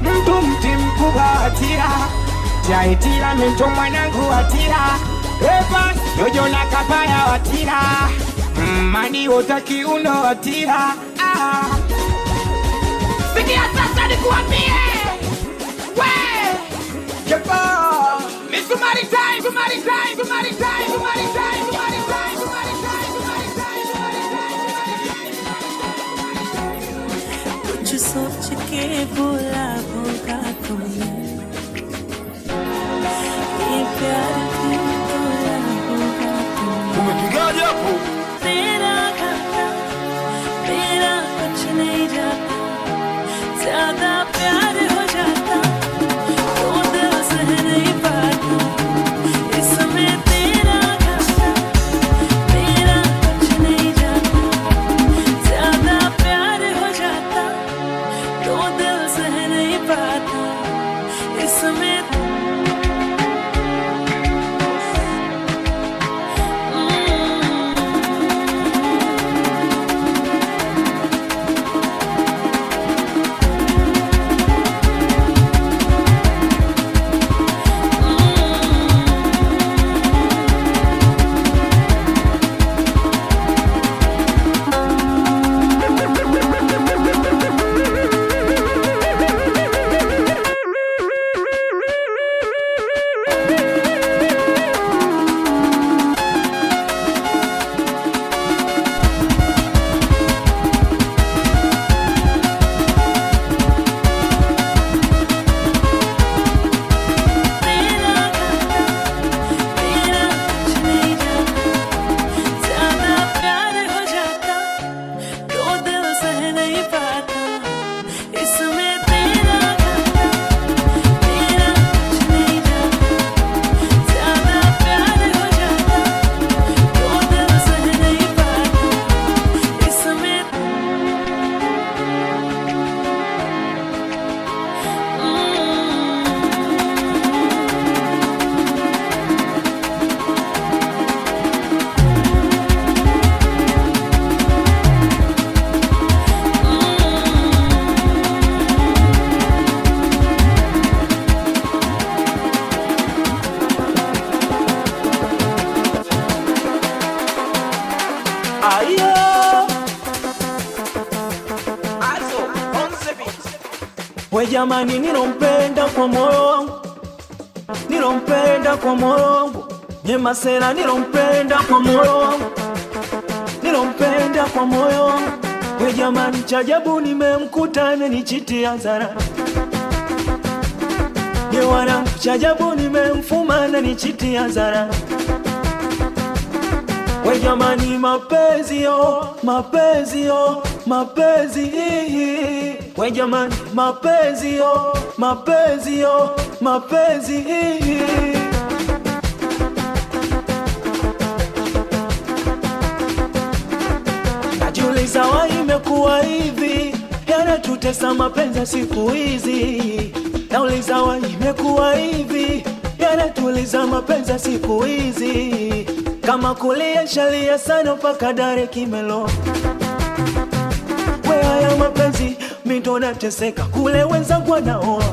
mtu mti mkubwa atira, jaitira mento mwanangu atira, Evans yojo na kapaya watira, mani otaki uno watira. Sikia sasa nikuambie, we Jeba Misumari time.
कुछ सोच के बोला होगा तुमने, ये प्यार क्यों बोला होगा तुमने। तेरा घाटा मेरा कुछ नहीं जाता, ज्यादा प्यार हो जाता तो दिल सह नहीं पाता, इसमें
Ayo we jamani, nilompenda kwa moyo wangu, nilompenda kwa moyo wangu. Nyema Sela nilompenda kwa moyo wangu, nilompenda kwa moyo wangu. We jamani, chajabu nimemkuta amenichitia zara. Ye wanangu, chajabu nimemfuma amenichitia zara. We jamani, mapenzi yo, mapenzi yo, mapenzi. We jamani, mapenzi yo, mapenzi yo, mapenzi. Najiuliza wa imekuwa hivi, yanatutesa mapenzi siku hizi. Nauliza wa imekuwa hivi, yanatuliza mapenzi siku hizi. Kama kulia shalia sana mpaka dare kimelo. We haya mapenzi mindo nateseka, kule wenzangu wanaoa.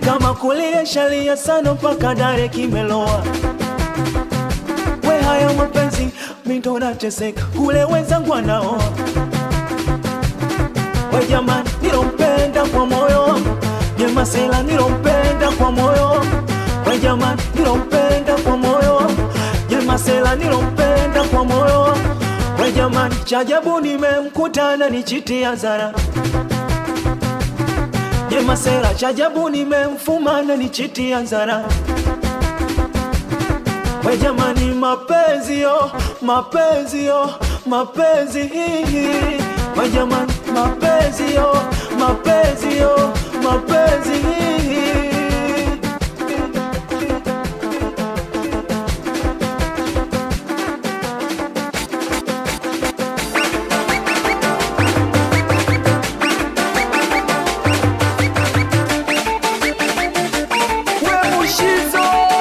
Kama kulia shalia sana mpaka dare kimeloa. We haya mapenzi mindo nateseka, kule wenzangu wanaoa. We jamani, nilompenda kwa moyo wangu. Nyema Sela nilompenda kwa moyo wangu. We jamani, nilompenda kwa moyo wangu. Nyema Sela nilompenda kwa moyo wangu. We jamani, chajabu nimemkuta ananichitia zara. Nyema Sela, chajabu nimemfuma ananichitia zara. We jamani, mapenzi yo, mapenzi yo, mapenzi. We jamani, mapenzi yo, mapenzi yo, mapenzi.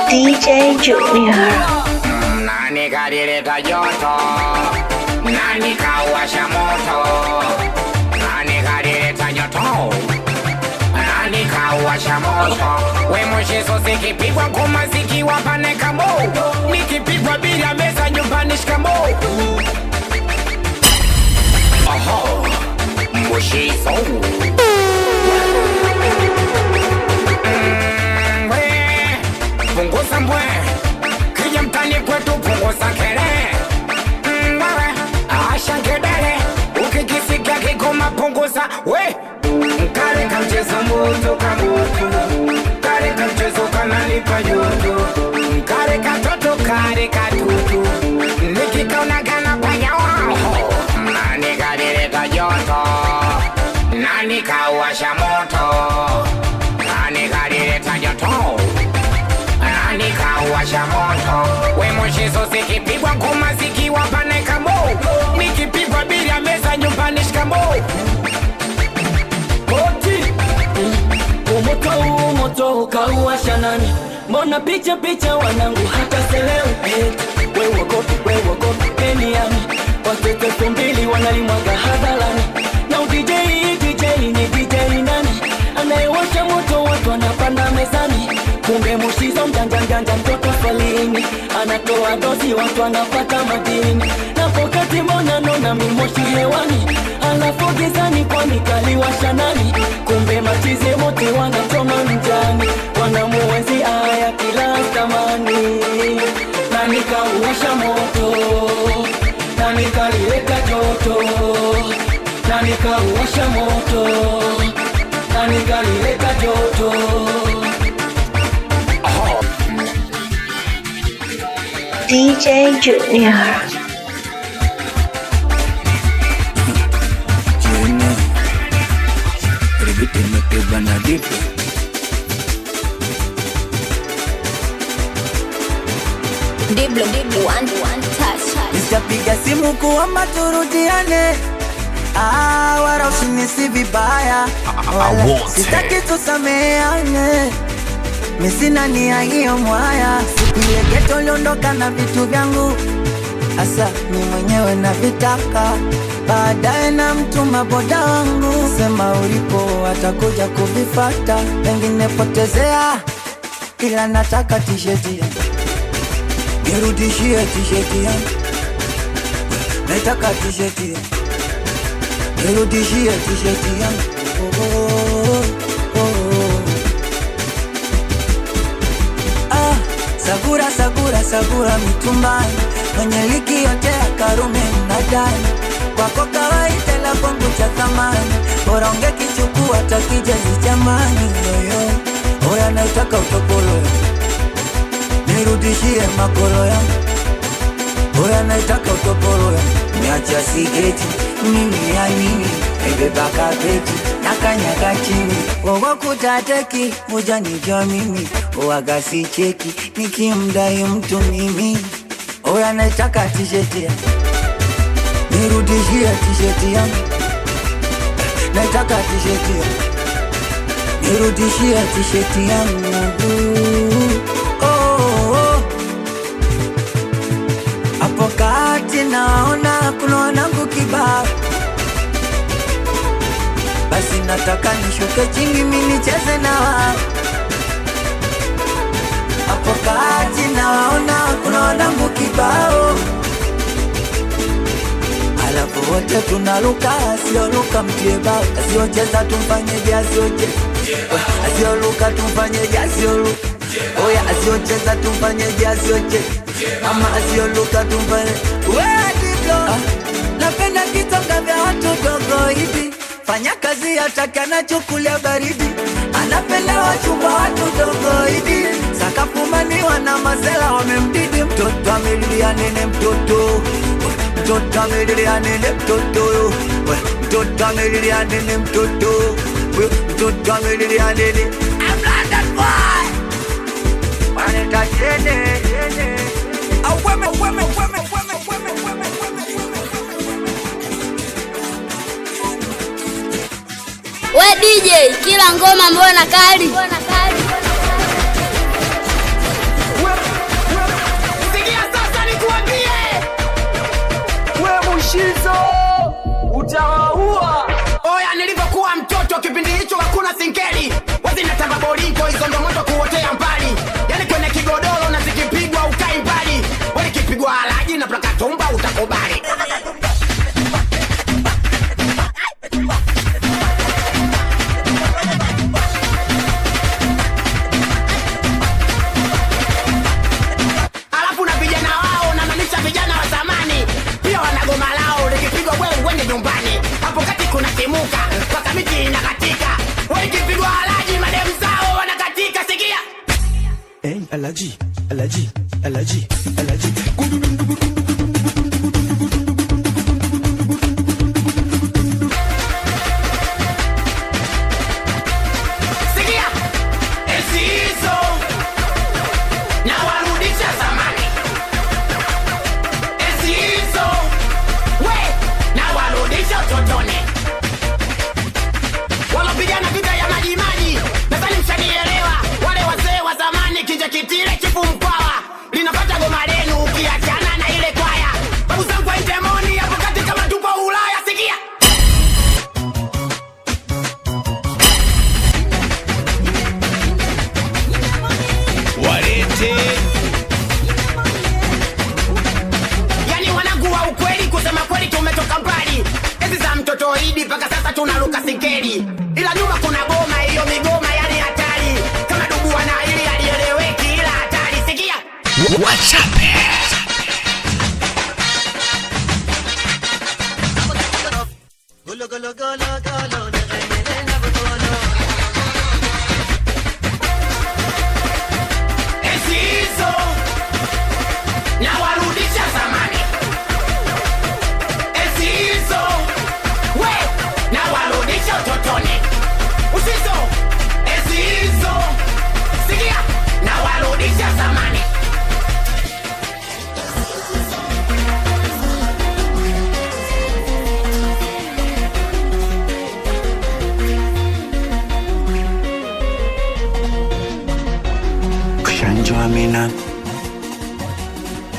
DJ Junior.
Nani kalileta joto? Nani kawasha moto? Nani kalileta joto? Nani kawasha moto? We Mushizo sikipigwa ngoma zikiwa pane kamo. Nikipigwa bila meza nyumbani shikamo. Oho, Mushizo. Punguza mbwe, kija mtani kwetu punguza kere. Wewe, asha ngedere, ukikisikia kigoma punguza. We, kare kamchezo moto kamoto, kare kamchezo kanalipa joto, kare katoto kare katutu, nikikauna gana panya wao. Nani kalileta joto? Nani kawasha moto? Nani kalileta joto? Nani kawasha moto? We Mushizo sikipigwa ngoma zikiwa pane kamo. Nikipigwa bila meza nyumbani shikamo.
Oti Umoto ukauwasha nani? Mbona picha wanangu hata selewi. We wakopi peni yami. Watoto 2 wanalimwaga hadharani. Na DJ ni DJ nani? Anayewasha moto watu wanapanda mezani. Kumbe Mushizo mjanja mtoto falini. Anatoa dozi watu wanapata madini. Na pokati mbona nona mimoshi hewani. Alafu gizani kwani kaliwasha nani? Kumbe machizi wote wanachoma mjani. Wanamuenzi aya kila zamani. Nani kauwasha moto? Nani kalileta joto? Nani kauwasha moto? Nani kalileta joto?
DJ Junior.
Diblo, one touch.
Nitapiga simu kuomba turudiane. Wala usinisi vibaya. Sitaki tusameane. Misina nia hiyo mwaya. Siku ile ghetto uliondoka na vitu vyangu. Asa ni mwenyewe na vitaka. Baadaye na mtuma boda wangu. Sema ulipo atakuja kuvifata. Pengine potezea, ila nataka t-shirt yangu. Nirudishie t-shirt yangu.
naitaka t-shirt yangu, nirudishie t-shirt yangu. Sagura, sagura, sagura mitumbani, mwenye liki yote ya Karume mnadani, kwako kawaida la kwangu cha thamani, bora ungekichukua takijazi chamani. Oya naitaka utopolo, nirudishie makolo yangu. Oya naitaka utopolo, niacha sigeti, mimi ya nini, ebeba kapeti, nakanyaka chini. Wogo kutateki, uja nijua mimi, uwaga si cheki, nikimdai mtu mimi. Oya naitaka t-shirt yangu, nirudishie t-shirt yangu. Naitaka t-shirt yangu, nirudishie t-shirt yangu. Hapo kati naona kuna wanangu kibao, basi nataka nishuke chini mimi nicheze na wao. Hapo kati naona kuna wanangu kibao, alafu wote tunaruka, asioluka mtie bao, asiocheza tumfanyeje asioche, asioluka tumfanyeje asioluka, oya asiocheza tumfanyeje asioche, ama asioluka tumfanye. Wewe Diblo, napenda kitonga vya watu dogo hivi, fanya kazi hataki anachukulia baridi, anapenda wachumba watu dogo hivi, sakafumaniwa na mazela wamemdidi. Mtoto amelilia nene mtoto, mtoto amelilia nene mtoto, mtoto amelilia nene mtoto, mtoto amelilia nene. I'm London boy, waneta chene aweme weme weme weme weme weme.
We DJ, kila ngoma mbona kali?
Sikia sasa nikuambie, we Mushizo utawaua. Oya nilivyokuwa mtoto kipindi hicho hakuna singeli, wazi natamba bolingo hizo ndo moto kuotea mbali, yani kwenye kigodoro na zikipigwa ukai mbali, wale kipigwa alaji na plakatumba utakubali.
Alaji, alaji, alaji, alaji.
Sikia, esi hizo na warudisha zamani. Esi hizo, we na warudisha utotoni. Walopigana vita ya maji maji, nadhani mshanielewa. Wale wazee wa zamani kinja kitile chifu mkwawa, linapata goma lenu ukiachana na ile kwaya. Babu zangu wa Intemoni hapo kati kama tupo Ulaya. Sikia
walete,
yani wanangu wa ukweli, kusema kweli tumetoka mbali. Ezi za mtoto Idi paka sasa tunaruka sikeli, ila nyuma kuna goma, hiyo migoma yani hatari. Kama dubu wana ili alieleweki ila hatari. Sikia
wachape
Golo golo golo golo.
esi hizo na warudisha zamani. Esi hizo, we na warudisha utotoni. Usizo, esi hizo, sikia na warudisha zamani.
Kushanjwa mina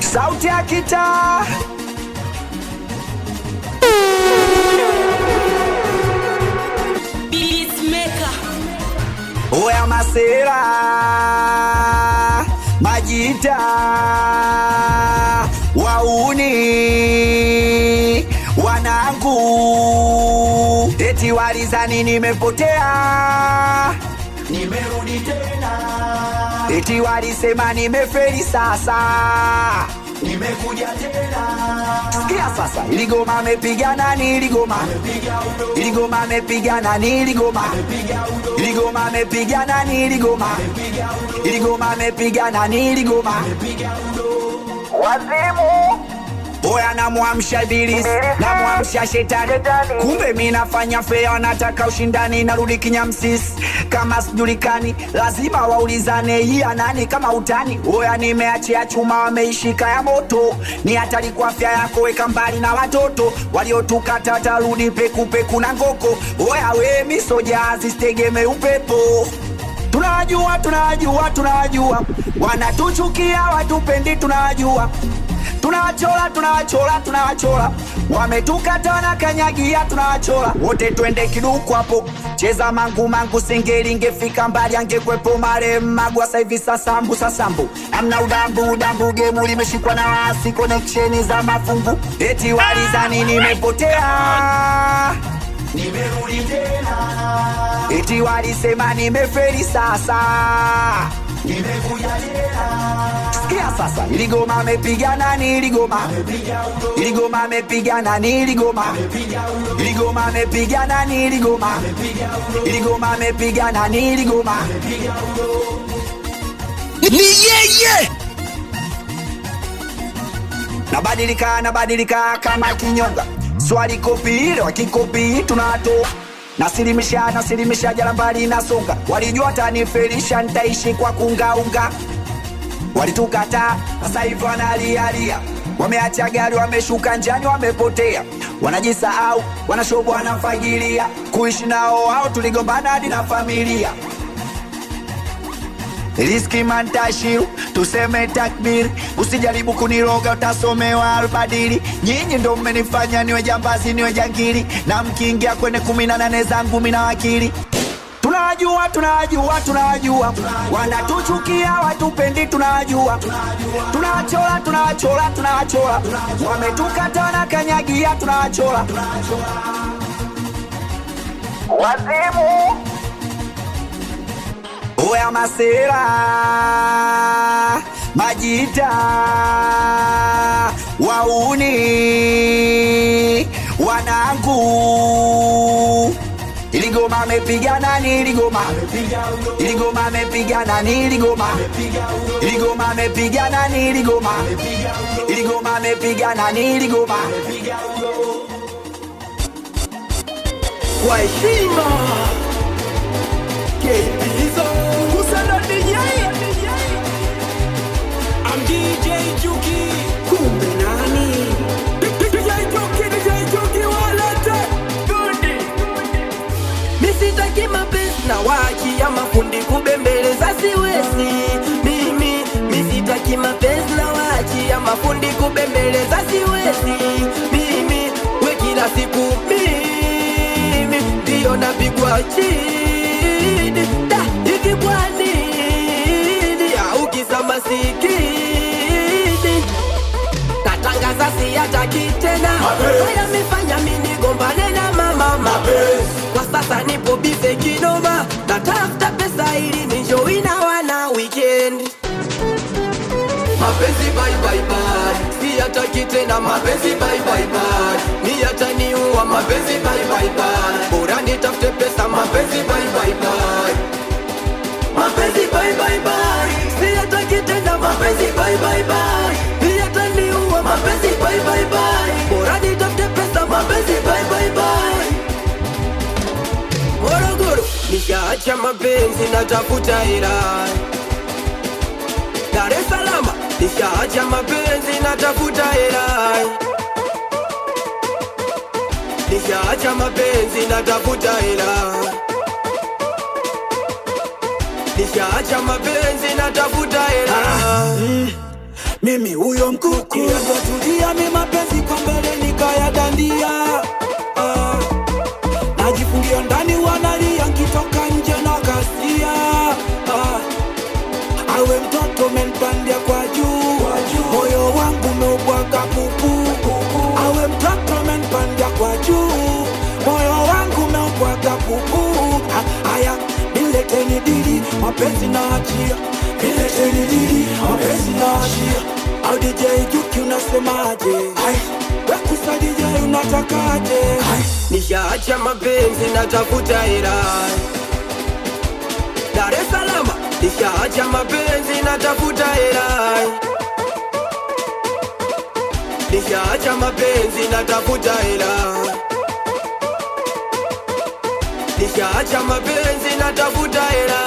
sauti ya kitaa.
Beatmaker.
Oya masera majita wauni
eti walizani nimepotea, nimerudi tena. Eti walisema nimefeli, sasa nimekuja tena. Sikia sasa, iligoma amepiga nani? Iligoma amepiga nani? Iligoma amepiga nani? Iligoma amepiga nani? Iligoma wazimu. Oya namuamsha ibilisi, namuamsha shetani. Kumbe mimi nafanya fair, nataka ushindani, narudi kinyamsisi. Kama sijulikani, lazima waulizane hii nani kama utani. Oya nimeachia chuma, wameishika ya moto. Ni hatari kwa afya yako, weka mbali na watoto. Waliotukata tarudi peku peku na ngoko. Oya we misoja, zistegeme upepo. Tunajua wanatuchukia, watupendi, tunajua. Tunawachola wametukata na kanyagia, tunawachola wote. Twende kiduku hapo, cheza mangu singeli, ingefika mbali angekwepo marehemu Magwa. Sasa hivi sasambu amna udambu, gemu limeshikwa na wasi, connection za mafungu. Eti walizani nimepotea, nimerudi tena. Eti walisema nimefeli, sasa nimekuja tena. Sikia sasa, iligoma amepiga nani? Iligoma amepiga nani? Iligoma amepiga nani? Iligoma amepiga nani? Iligoma ni yeye. Nabadilika kama kinyonga, swali kopi ile wakikopi tunatoa. Nasilimisha jalambali nasonga. Walijua tanifelisha, nitaishi kwa kungaunga. Walitukata, sasa hivi wanalialia. Wameacha gari, wameshuka njani, wamepotea. Wanajisahau, wanashobo, wanafagilia. Kuishi nao hao, tuligombana hadi na familia. Rizki mantashiru, tuseme takbiri. Usijaribu kuniroga, utasomewa albadili. Nyinyi ndo mmenifanya niwe jambazi, niwe jangili. Na mkiingia kwenye 18 zangu mina wakili. Tunajua wanatuchukia, watupendi, tunajua. Tunawachola wametukata na kanyagia, tunawachola wazimu. Oya masera majita wauni wanangu. Iligoma amepiga nani? Iligoma amepiga nani? Iligoma amepiga nani? Iligoma amepiga nani? Iligoma
kwa heshima Kepizo Kusana DJ I'm DJ Juki. Kumbe nani? DJ Juki walete Gundi. Misitaki mapenzi na waki ya mafundi kubembeleza siwezi. Misitaki mapenzi na waki ya mafundi kubembeleza siwezi. We kila siku mimi ndio napigwa chini. Hivi kwa nini au kisa masikini? Natangaza siyataki tena. Haya mifanya mini gombane na mama. Kwa sasa nipo bize kinoma, natafuta pesa ili nijoin na wana weekend. Mapenzi bye siyataki tena. Mapenzi bye ni yataniua. Mapenzi bye bora nitafute pesa. Mapenzi bye mapenzi bye siyataki tena. Mapenzi bye ni yataniua. Mapenzi bye bora nitafute pesa. Mapenzi bye Morogoro nishaacha mapenzi, natafuta hela. Dar es Salaam nishaacha mapenzi, natafuta hela. Nishaacha mapenzi, natafuta hela. Nishaacha mapenzi, natafuta hela. Mimi huyo mkuku tulia, mimi mapenzi kwa mbele nikayadandia. Najifungia ndani, wanalia nkitoka nje na kasia. Awe mtoto menpandia kwa juu, moyo wangu meubwaga pupu. Awe mtoto menpandia kwa juu, moyo wangu meubwaga nileteni dili, mapenzi na achia. Nileteni dili, mapenzi na achia. Au DJ Juki unasemaje? Wekusa DJ unatakaje?
Nishaacha mapenzi natafuta hela. Dar es Salaam, nishaacha mapenzi natafuta hela. Nishaacha mapenzi natafuta hela. Nishaacha mapenzi natafuta hela.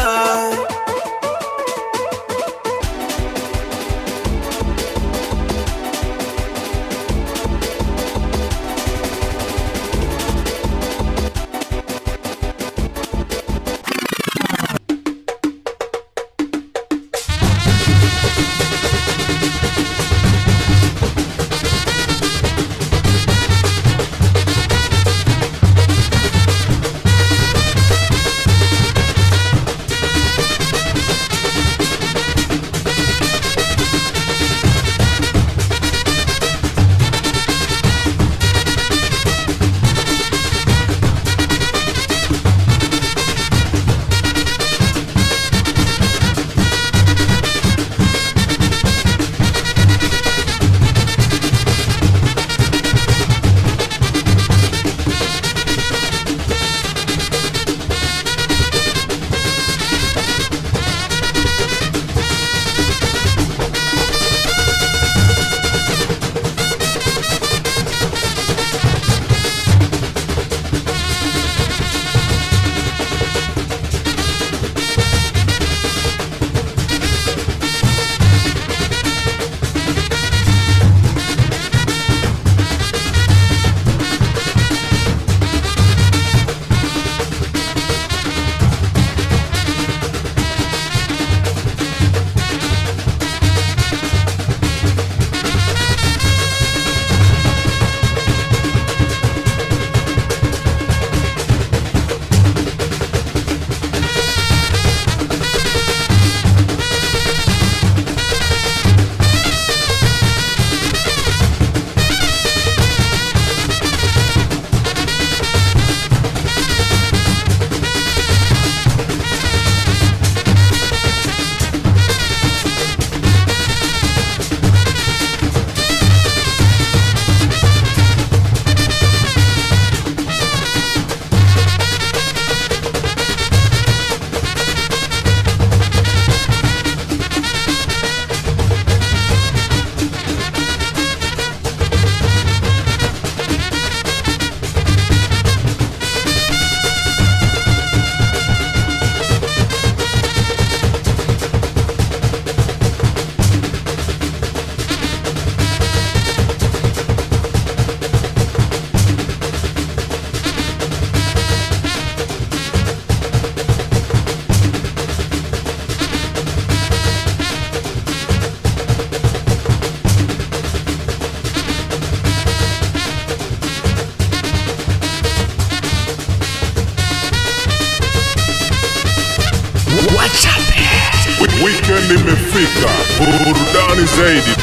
Weekend imefika, burudani zaidi.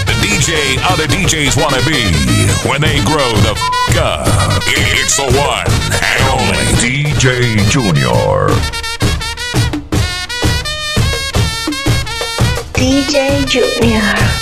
The DJ other DJs wanna be when they grow the f up. It's the one and only DJ Junior.
DJ Junior.